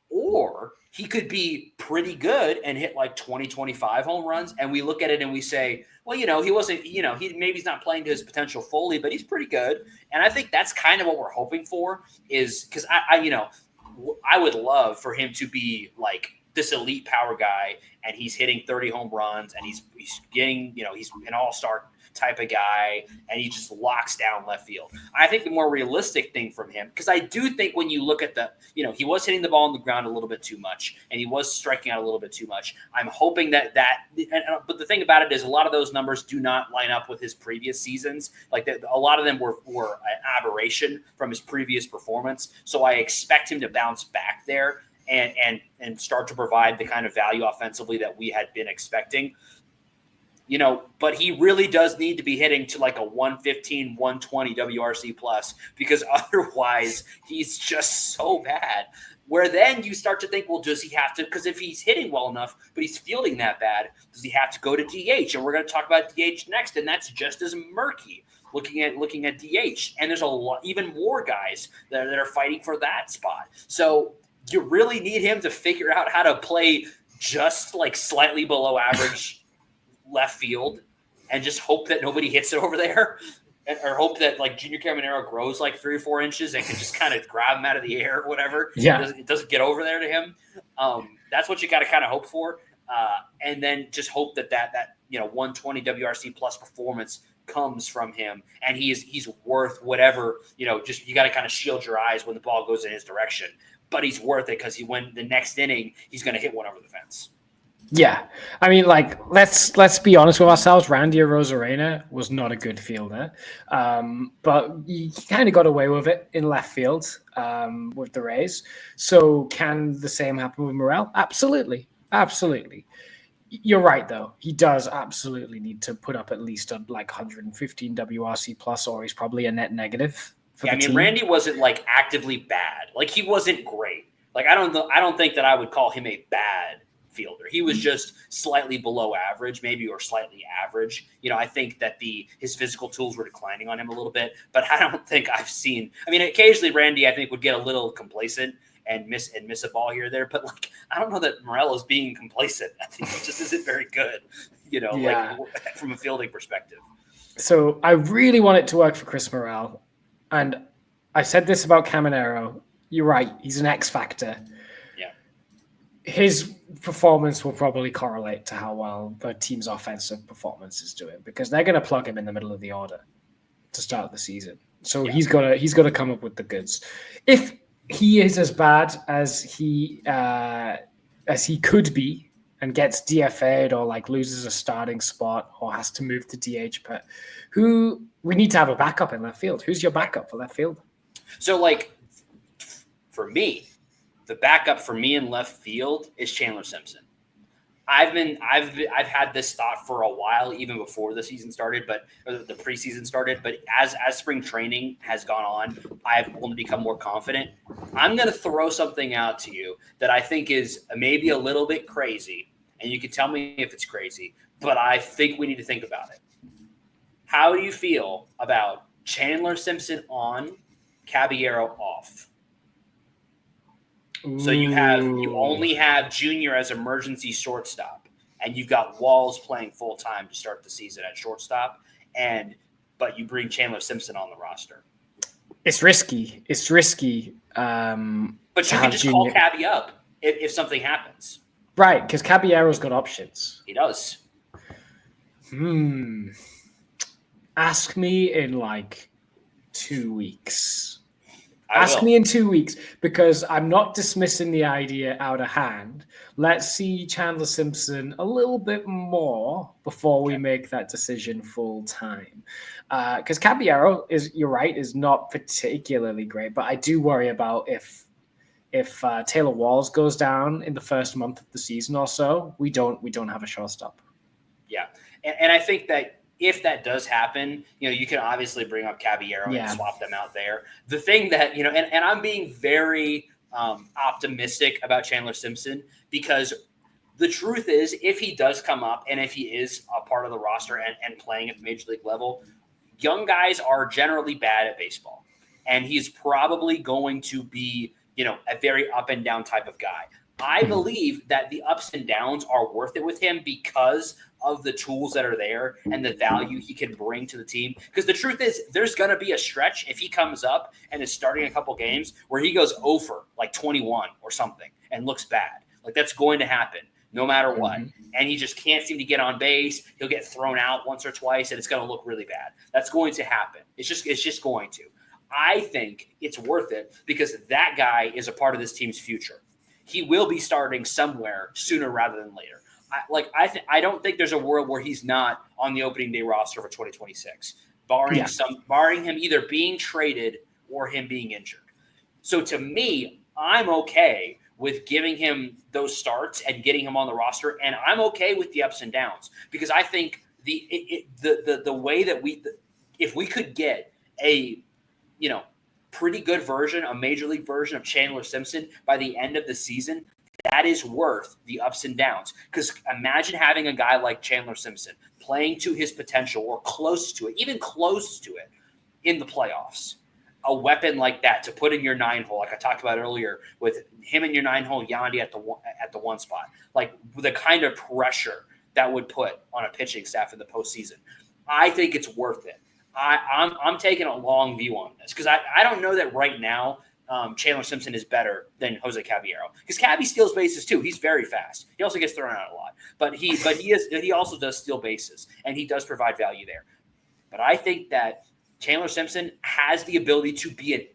Or he could be pretty good and hit like 20, 25 home runs. And we look at it and we say, well, he wasn't, he's not playing to his potential fully, but he's pretty good. And I think that's kind of what we're hoping for, is because I would love for him to be like this elite power guy and he's hitting 30 home runs and he's getting, he's an all-star type of guy and he just locks down left field. I think the more realistic thing from him, because I do think when you look at he was hitting the ball on the ground a little bit too much and he was striking out a little bit too much. I'm hoping but the thing about it is a lot of those numbers do not line up with his previous seasons. Like a lot of them were an aberration from his previous performance. So I expect him to bounce back there and start to provide the kind of value offensively that we had been expecting. But he really does need to be hitting to like a 115, 120 WRC plus, because otherwise he's just so bad. Where then you start to think, well, does he have to? Because if he's hitting well enough, but he's fielding that bad, does he have to go to DH? And we're going to talk about DH next, and that's just as murky. Looking at DH, and there's a lot, even more guys that are fighting for that spot. So you really need him to figure out how to play just like slightly below average left field and just hope that nobody hits it over there, or hope that like Junior Caminero grows like 3 or 4 inches and can just kind of grab him out of the air or whatever. Yeah. It doesn't get over there to him. That's what you got to kind of hope for. And then just hope that 120 WRC plus performance comes from him, and he's worth whatever, just you got to kind of shield your eyes when the ball goes in his direction, but he's worth it because when the next inning, he's going to hit one over the fence. Yeah. I mean, like, let's be honest with ourselves. Randy Arozarena was not a good fielder, but he kind of got away with it in left field with the Rays. So can the same happen with Morel? Absolutely. Absolutely. You're right, though. He does absolutely need to put up at least like 115 WRC plus, or he's probably a net negative for the team. Randy wasn't like actively bad. Like, he wasn't great. Like, I don't think that I would call him a bad fielder. He was just slightly below average, maybe, or slightly average. I think that his physical tools were declining on him a little bit, but I don't think I've seen. I mean, occasionally Randy, I think, would get a little complacent and miss a ball here or there, but like, I don't know that Morel is being complacent. I think he just isn't very good, like from a fielding perspective. So I really want it to work for Chris Morel, and I said this about Caminero. You're right; he's an X factor. Yeah, his performance will probably correlate to how well the team's offensive performance is doing, because they're going to plug him in the middle of the order to start the season. So he's got to come up with the goods. If he is as bad as he could be and gets DFA'd or like loses a starting spot or has to move to DH, but we need to have a backup in left field. Who's your backup for left field? So like for me, the backup for me in left field is Chandler Simpson. I've had this thought for a while, even before the season started, or the preseason started. But as spring training has gone on, I've only become more confident. I'm going to throw something out to you that I think is maybe a little bit crazy, and you can tell me if it's crazy. But I think we need to think about it. How do you feel about Chandler Simpson on, Caballero off? So you only have Junior as emergency shortstop, and you've got Walls playing full time to start the season at shortstop, but you bring Chandler Simpson on the roster. It's risky. But you can just call Cabby up if something happens. Right, because Caballero's got options. He does. Ask me in like 2 weeks. Ask me in 2 weeks, because I'm not dismissing the idea out of hand. Let's see Chandler Simpson a little bit more before we make that decision full time. Because Caballero you're right, is not particularly great, but I do worry about if Taylor Walls goes down in the first month of the season or so, we don't have a shortstop. Yeah, and I think that if that does happen, you can obviously bring up Caballero and swap them out there. The thing that, and I'm being very optimistic about Chandler Simpson, because the truth is, if he does come up and if he is a part of the roster and playing at the major league level, young guys are generally bad at baseball. And he's probably going to be, a very up and down type of guy. I believe that the ups and downs are worth it with him because of the tools that are there and the value he can bring to the team. Because the truth is, there's going to be a stretch if he comes up and is starting a couple games where he goes 0 for like 21 or something and looks bad. Like, that's going to happen no matter what. And he just can't seem to get on base. He'll get thrown out once or twice, and it's going to look really bad. That's going to happen. It's just going to. I think it's worth it because that guy is a part of this team's future. He will be starting somewhere sooner rather than later. I don't think there's a world where he's not on the opening day roster for 2026, barring him either being traded or him being injured. So to me, I'm okay with giving him those starts and getting him on the roster, and I'm okay with the ups and downs because I think the way that if we could get a pretty good version, a major league version of Chandler Simpson by the end of the season, that is worth the ups and downs. Because imagine having a guy like Chandler Simpson playing to his potential or close to it, even close to it in the playoffs. A weapon like that to put in your 9-hole, like I talked about earlier, with him in your 9-hole, Yandy at the one spot, like the kind of pressure that would put on a pitching staff in the postseason. I think it's worth it. I'm taking a long view on this because I don't know that right now Chandler Simpson is better than Jose Caballero because Cabby steals bases too. He's very fast. He also gets thrown out a lot, but he also does steal bases and he does provide value there. But I think that Chandler Simpson has the ability to be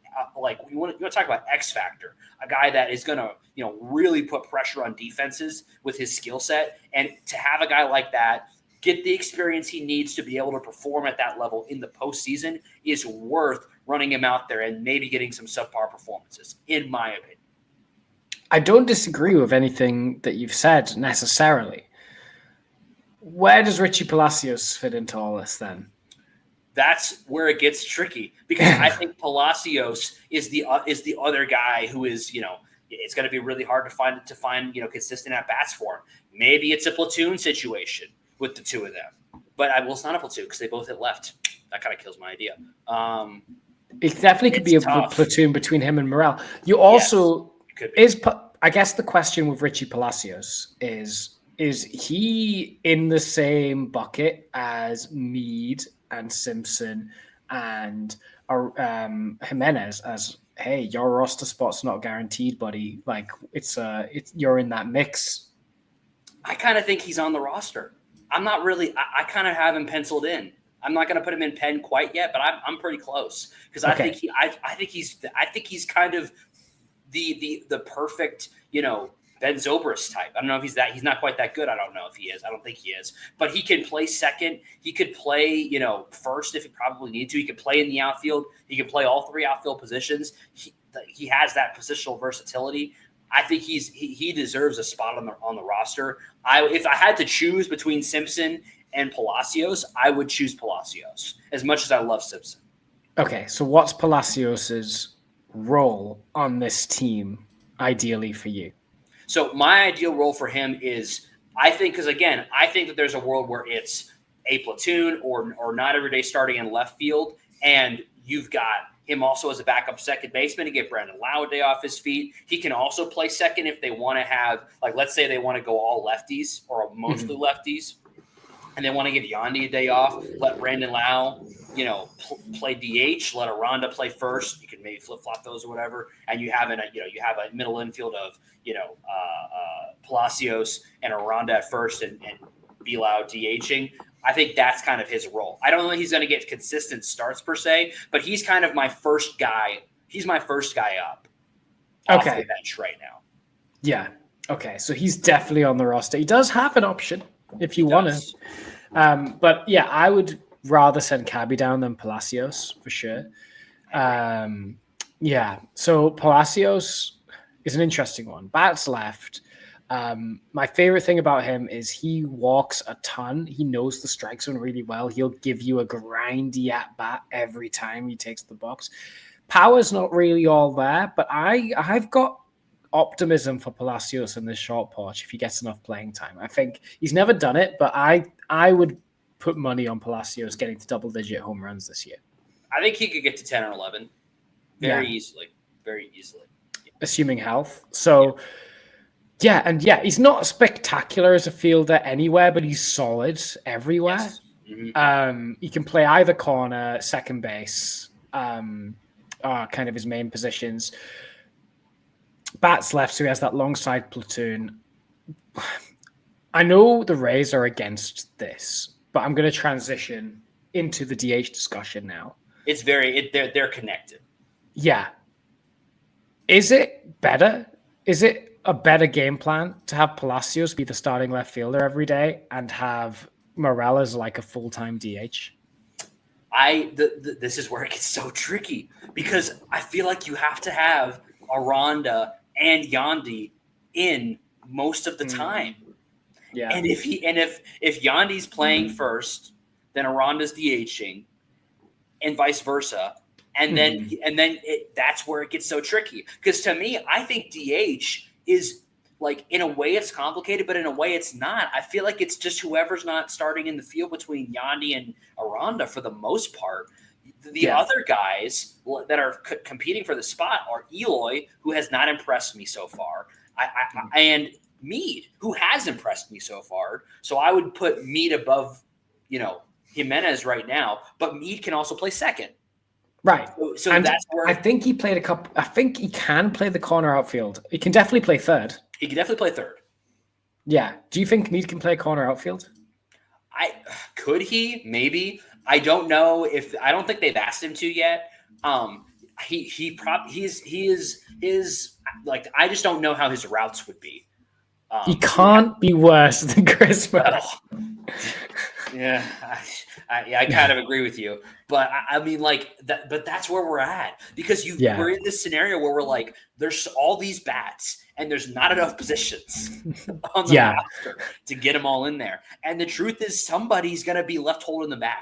you want to talk about X factor, a guy that is going to really put pressure on defenses with his skill set, and to have a guy like that get the experience he needs to be able to perform at that level in the postseason is worth running him out there and maybe getting some subpar performances, in my opinion. I don't disagree with anything that you've said necessarily. Where does Richie Palacios fit into all this then? That's where it gets tricky because I think Palacios is the other guy who is, it's going to be really hard to find consistent at bats for him. Maybe it's a platoon situation with the two of them, but it's not a platoon because they both hit left. That kind of kills my idea. It definitely could be a platoon between him and Morel. You also I guess the question with Richie Palacios is he in the same bucket as Meade and Simpson and Jimenez as, hey, your roster spot's not guaranteed, buddy. Like it's you're in that mix. I kind of think he's on the roster. I'm not really. I kind of have him penciled in. I'm not going to put him in pen quite yet, but I'm pretty close because I think he's kind of the perfect, Ben Zobrist type. I don't know if he's not quite that good. I don't know if he is. I don't think he is. But he can play second. He could play, first if he probably needs to. He could play in the outfield. He can play all three outfield positions. He has that positional versatility. I think he deserves a spot on the roster. If I had to choose between Simpson and Palacios, I would choose Palacios as much as I love Simpson. Okay, so what's Palacios's role on this team ideally for you? So my ideal role for him is, I think that there's a world where it's a platoon or not every day starting in left field, and you've got him also as a backup second baseman to get Brandon Lau a day off his feet. He can also play second if they want to have, let's say they want to go all lefties or mostly lefties, and they want to give Yandy a day off, let Brandon Lau, play DH, let Aranda play first. You can maybe flip-flop those or whatever, and you have a middle infield of, Palacios and Aranda at first and Bilao DHing. I think that's kind of his role. I don't know if he's going to get consistent starts per se, but he's kind of my first guy. He's my first guy up off the bench right now. Yeah. Okay. So he's definitely on the roster. He does have an option if you want to. But yeah, I would rather send Cabby down than Palacios for sure. Yeah. So Palacios is an interesting one. Bats left. My favorite thing about him is he walks a ton. He knows the strike zone really well. He'll give you a grindy at bat every time he takes the box. Power's not really all there, but I've got optimism for Palacios in this short porch if he gets enough playing time. I think he's never done it, but I would put money on Palacios getting to double-digit home runs this year. I think he could get to 10 or 11 very easily. Very easily. Assuming health. So... Yeah, he's not spectacular as a fielder anywhere, but he's solid everywhere. Yes. Mm-hmm. He can play either corner, second base, kind of his main positions. Bats left, so he has that long side platoon. I know the Rays are against this, but I'm going to transition into the DH discussion now. They're connected. Yeah. Is it better? Is it a better game plan to have Palacios be the starting left fielder every day and have Morel as like a full-time DH? This is where it gets so tricky because I feel like you have to have Aranda and Yandy in most of the time. Yeah. And if Yandy's playing first, then Aranda's DHing, and vice versa. And then that's where it gets so tricky. Because to me, I think DH is in a way it's complicated, but in a way it's not. I feel like it's just whoever's not starting in the field between Yandy and Aranda for the most part. The other guys that are competing for the spot are Eloy, who has not impressed me so far, and Meade, who has impressed me so far. So I would put Meade above, Jimenez right now, but Meade can also play second. Right. So that's where I think he played I think he can play the corner outfield. He can definitely play third. He can definitely play third. Yeah. Do you think Meade can play corner outfield? Could he? Maybe. I don't know I don't think they've asked him to yet. He is I just don't know how his routes would be. He can't be worse than Chris Murray. Yeah, I kind of agree with you, but I mean, but that's where we're at because we're in this scenario where we're there's all these bats and there's not enough positions on the roster to get them all in there. And the truth is, somebody's going to be left holding the bag,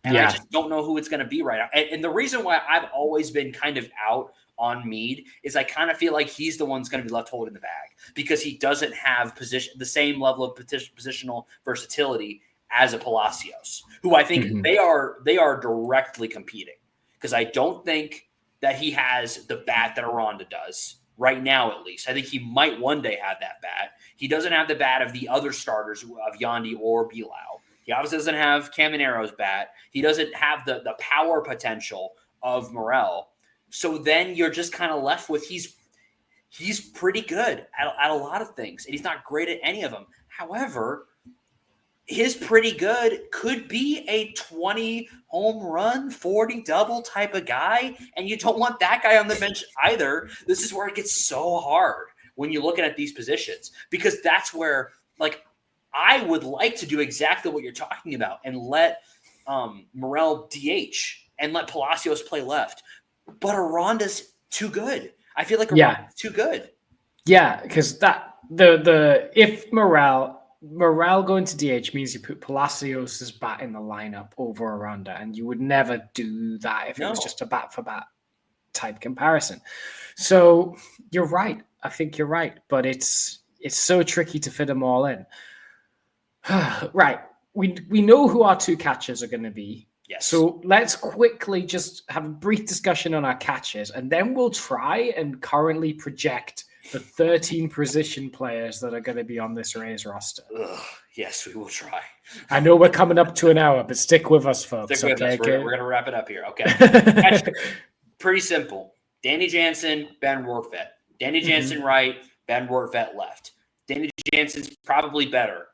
and I just don't know who it's going to be right now. And the reason why I've always been kind of out on Meade is I kind of feel like he's the one's going to be left holding the bag because he doesn't have the same level of positional versatility as a Palacios, who I think they are directly competing because I don't think that he has the bat that Aranda does right now, at least. I think he might one day have that bat. He doesn't have the bat of the other starters of Yandy or Bilao. He obviously doesn't have Caminero's bat. He doesn't have the power potential of Morel. So then you're just kind of left with he's pretty good at a lot of things, and he's not great at any of them. However, his pretty good could be a 20 home run, 40 double type of guy. And you don't want that guy on the bench either. This is where it gets so hard when you're looking at these positions, because that's where, like, I would like to do exactly what you're talking about and let Morel DH and let Palacios play left. But Aranda's too good. I feel like Aranda's too good. Yeah, because if Morel going to DH means you put Palacios' bat in the lineup over Aranda, and you would never do that if it was just a bat for bat type comparison. So you're right. I think you're right, but it's so tricky to fit them all in. Right. We know who our two catchers are going to be. Yes. So let's quickly just have a brief discussion on our catchers, and then we'll try and currently project the 13 position players that are going to be on this Rays roster. Yes, we will try. I know we're coming up to an hour, but stick with us, folks. Stick with us. We're going to wrap it up here. Okay. Pretty simple. Danny Jansen, Ben Rortvedt. Danny Jansen right, Ben Rortvedt left. Danny Jansen's probably better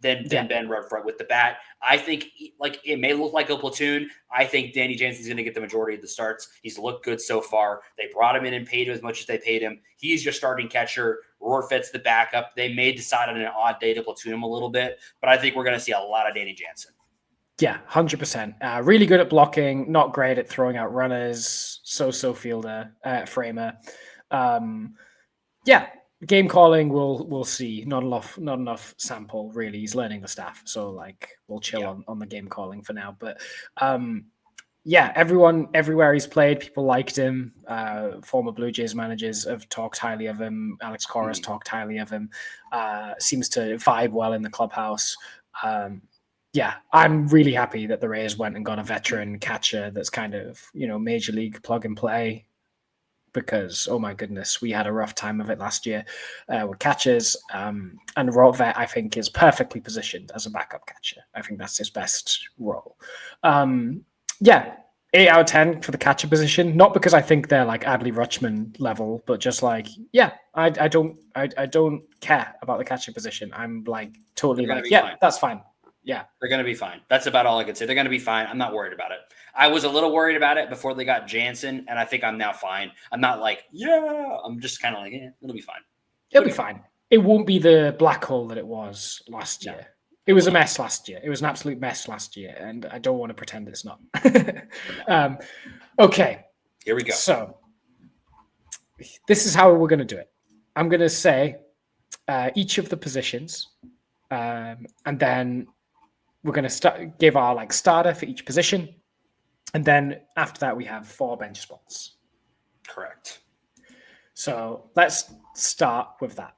than Ben Rortvedt with the bat. I think, like, it may look like a platoon. I think Danny Jansen's going to get the majority of the starts. He's looked good so far. They brought him in and paid him as much as they paid him. He's your starting catcher. Rortvedt's the backup. They may decide on an odd day to platoon him a little bit, but I think we're going to see a lot of Danny Jansen. Yeah, 100%. Really good at blocking, not great at throwing out runners. So fielder, framer. Yeah, game calling, we'll see. Not enough sample, really. He's learning the staff, so like we'll chill on the game calling for now. But yeah, everywhere he's played, people liked him. Former Blue Jays managers have talked highly of him. Alex Cora's talked highly of him. Seems to vibe well in the clubhouse. Yeah, I'm really happy that the Rays went and got a veteran catcher that's kind of, major league plug and play, because, oh my goodness, we had a rough time of it last year with catchers. And Rortvedt, I think, is perfectly positioned as a backup catcher. I think that's his best role. Yeah, 8 out of 10 for the catcher position. Not because I think they're like Adley Rutschman level, but just like, yeah, I don't care about the catcher position. I'm like totally like, yeah, fine. That's fine. Yeah, they're going to be fine. That's about all I can say. They're going to be fine. I'm not worried about it. I was a little worried about it before they got Jansen, and I think I'm now fine. I'm not like, yeah. I'm just kind of like, it'll be fine. It'll be fine. It won't be the black hole that it was last year. It was a mess last year. It was an absolute mess last year, and I don't want to pretend it's not. Okay. Here we go. So this is how we're going to do it. I'm going to say each of the positions, and then we're going to give our starter for each position. And then after that, we have 4 bench spots. Correct. So let's start with that.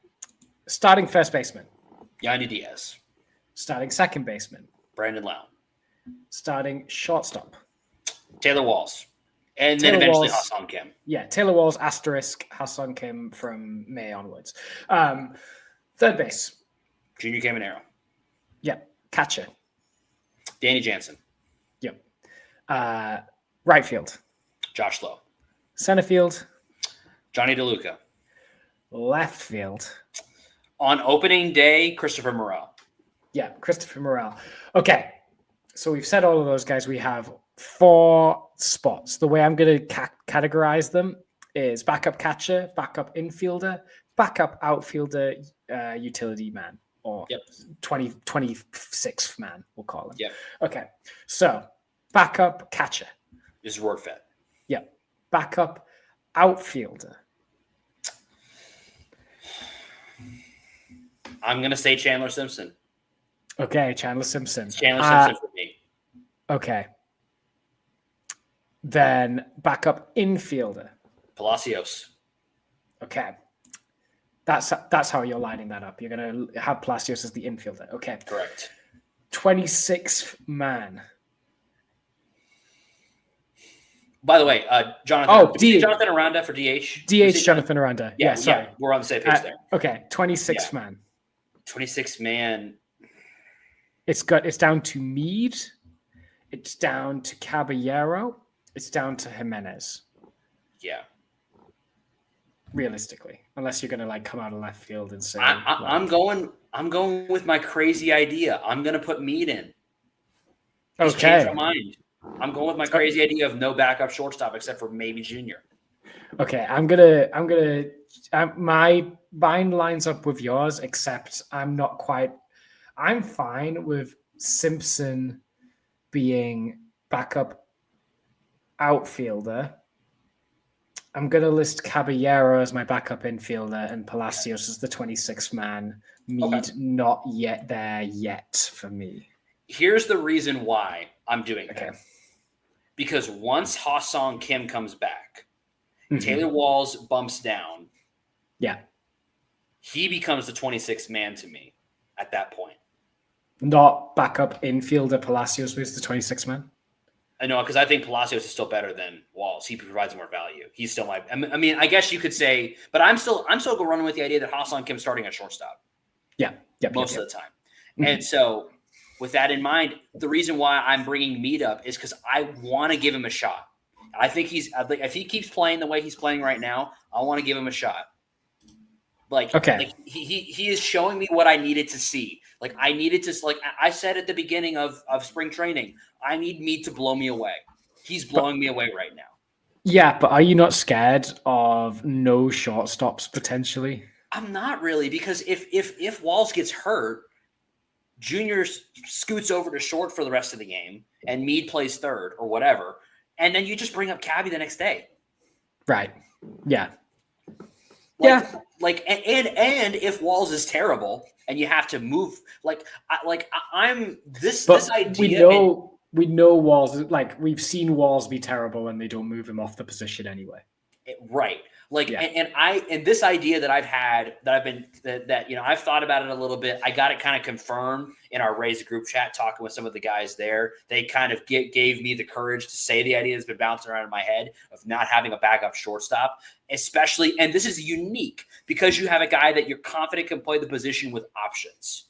Starting first baseman. Yandy Diaz. Starting second baseman. Brandon Lau. Starting shortstop. Taylor Walls. And then eventually Ha-Seong Kim. Yeah, Taylor Walls, asterisk, Ha-Seong Kim from May onwards. Third base. Junior Caminero. Yep. Catcher. Danny Jansen. Yep. Right field. Josh Lowe. Center field. Johnny DeLuca. Left field. On opening day, Christopher Morel. Yeah, Christopher Morel. Okay, so we've said all of those guys. We have 4 spots. The way I'm going to categorize them is backup catcher, backup infielder, backup outfielder, utility man, or 26th man, we'll call him. Yep. Okay, so backup catcher. Is Rortvedt. Yep. Backup outfielder. I'm going to say Chandler Simpson. Okay, Chandler Simpson. Chandler Simpson for me. Okay. Then backup infielder. Palacios. Okay. That's how you're lining that up. You're going to have Palacios as the infielder. Okay. Correct. 26th man. By the way, Jonathan. Jonathan Aranda for DH. DH Jonathan Aranda. Yeah, sorry. We're on the same page there. Okay, 26th man. 26th man. It's down to Meade. It's down to Caballero. It's down to Jimenez. Yeah. realistically, unless you're going to come out of left field and say, I'm going with my crazy idea. I'm going to put Mead in. He's changed my mind. I'm going with my crazy idea of no backup shortstop except for maybe Junior. Okay, my mind lines up with yours, except I'm fine with Simpson being backup outfielder. I'm going to list Caballero as my backup infielder and Palacios as the 26th man. Mead not yet there yet for me. Here's the reason why I'm doing that. Because once Ha-Sung Kim comes back, Taylor Walls bumps down. Yeah. He becomes the 26th man to me at that point. Not backup infielder Palacios was the 26th man? I know, because I think Palacios is still better than Walls. He provides more value. He's still I guess you could say, but I'm still running with the idea that Ha-Sung Kim's starting at shortstop. Most of the time. And so with that in mind, the reason why I'm bringing Mead up is because I want to give him a shot. I think if he keeps playing the way he's playing right now, I want to give him a shot. He is showing me what I needed to see. I said at the beginning of spring training, I need Mead to blow me away. He's blowing me away right now. Yeah, but are you not scared of no shortstops potentially? I'm not really, because if Walls gets hurt, Junior scoots over to short for the rest of the game, and Mead plays third or whatever, and then you just bring up Cabby the next day. Right. Yeah. And if Walls is terrible and you have to move, this idea. We know Walls, we've seen Walls be terrible and they don't move him off the position anyway. Right. And this idea that I've thought about it a little bit. I got it kind of confirmed in our Raise group chat, talking with some of the guys there. They kind of gave me the courage to say the idea that's been bouncing around in my head of not having a backup shortstop, especially. And this is unique because you have a guy that you're confident can play the position with options.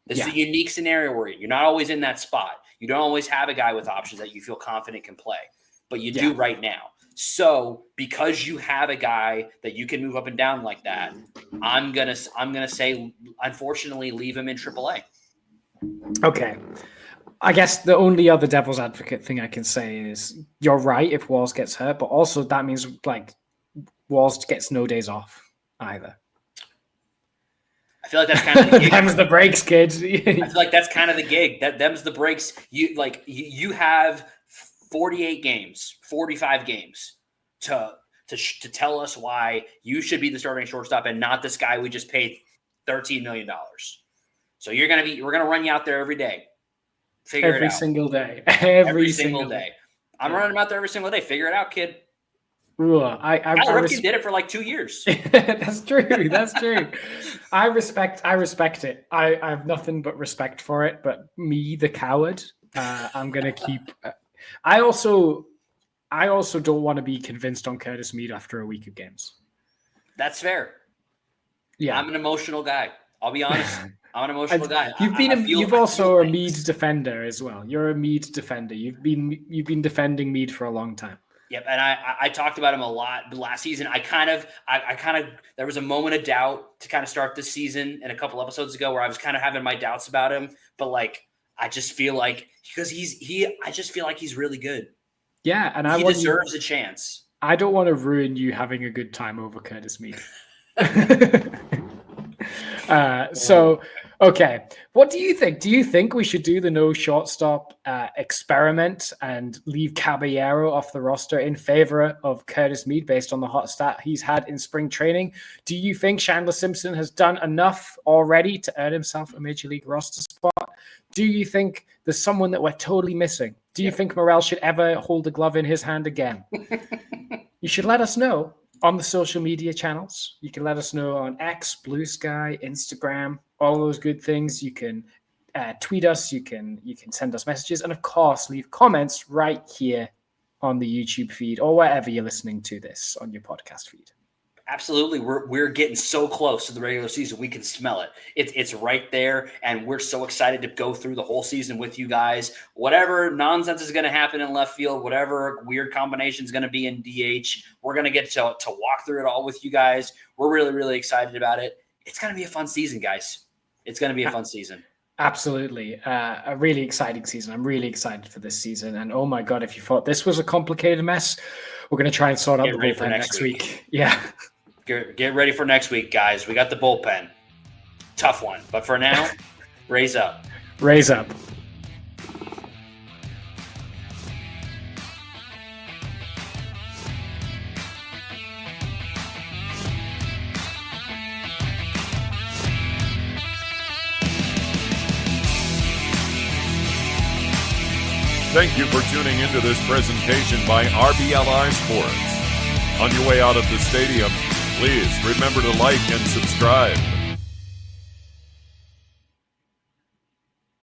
This is a unique scenario where you're not always in that spot. You don't always have a guy with options that you feel confident can play, but you do right now. So because you have a guy that you can move up and down like that, I'm gonna say, unfortunately, leave him in AAA. Okay. I guess the only other devil's advocate thing I can say is you're right if Walls gets hurt, but also that means Walls gets no days off either. I feel like that's kind of the gig. Them's the breaks, kids. I feel like that's kind of the gig. Them's the breaks. You have 48 games, 45 games to tell us why you should be the starting shortstop and not this guy we just paid $13 million. So we're gonna run you out there every day. Every single day. Every single day. I'm running him out there every single day. Figure it out, kid. Cal Ripken did it for 2 years. That's true. That's true. I respect it. I have nothing but respect for it. But me, the coward, I'm gonna keep. I also don't want to be convinced on Curtis Mead after a week of games. That's fair. Yeah, I'm an emotional guy. I'll be honest. I'm an emotional guy. You've also a Mead defender as well. You're a Mead defender. You've been defending Mead for a long time. Yep, and I talked about him a lot last season. I kind of there was a moment of doubt to kind of start this season and a couple episodes ago where I was kind of having my doubts about him, but I just feel like because I just feel like he's really good. Yeah, and he deserves a chance. I don't want to ruin you having a good time over Curtis Mead. Okay. What do you think? Do you think we should do the no shortstop experiment and leave Caballero off the roster in favor of Curtis Mead based on the hot stat he's had in spring training? Do you think Chandler Simpson has done enough already to earn himself a major league roster spot? Do you think there's someone that we're totally missing? Do you think Morel should ever hold a glove in his hand again? You should let us know on the social media channels. You can let us know on X, Blue Sky, Instagram, all those good things. You can tweet us. You can send us messages. And, of course, leave comments right here on the YouTube feed or wherever you're listening to this on your podcast feed. Absolutely. We're getting so close to the regular season. We can smell it. It's right there. And we're so excited to go through the whole season with you guys. Whatever nonsense is going to happen in left field, whatever weird combination is going to be in DH, we're going to get to walk through it all with you guys. We're really, really excited about it. It's going to be a fun season, guys. It's going to be a fun season. Absolutely. A really exciting season. I'm really excited for this season. And oh my God, if you thought this was a complicated mess, we're going to try and sort out the bullpen next week. Yeah. Get ready for next week, guys. We got the bullpen. Tough one. But for now, raise up. Raise up. Thank you for tuning into this presentation by RBLR Sports. On your way out of the stadium, please remember to like and subscribe.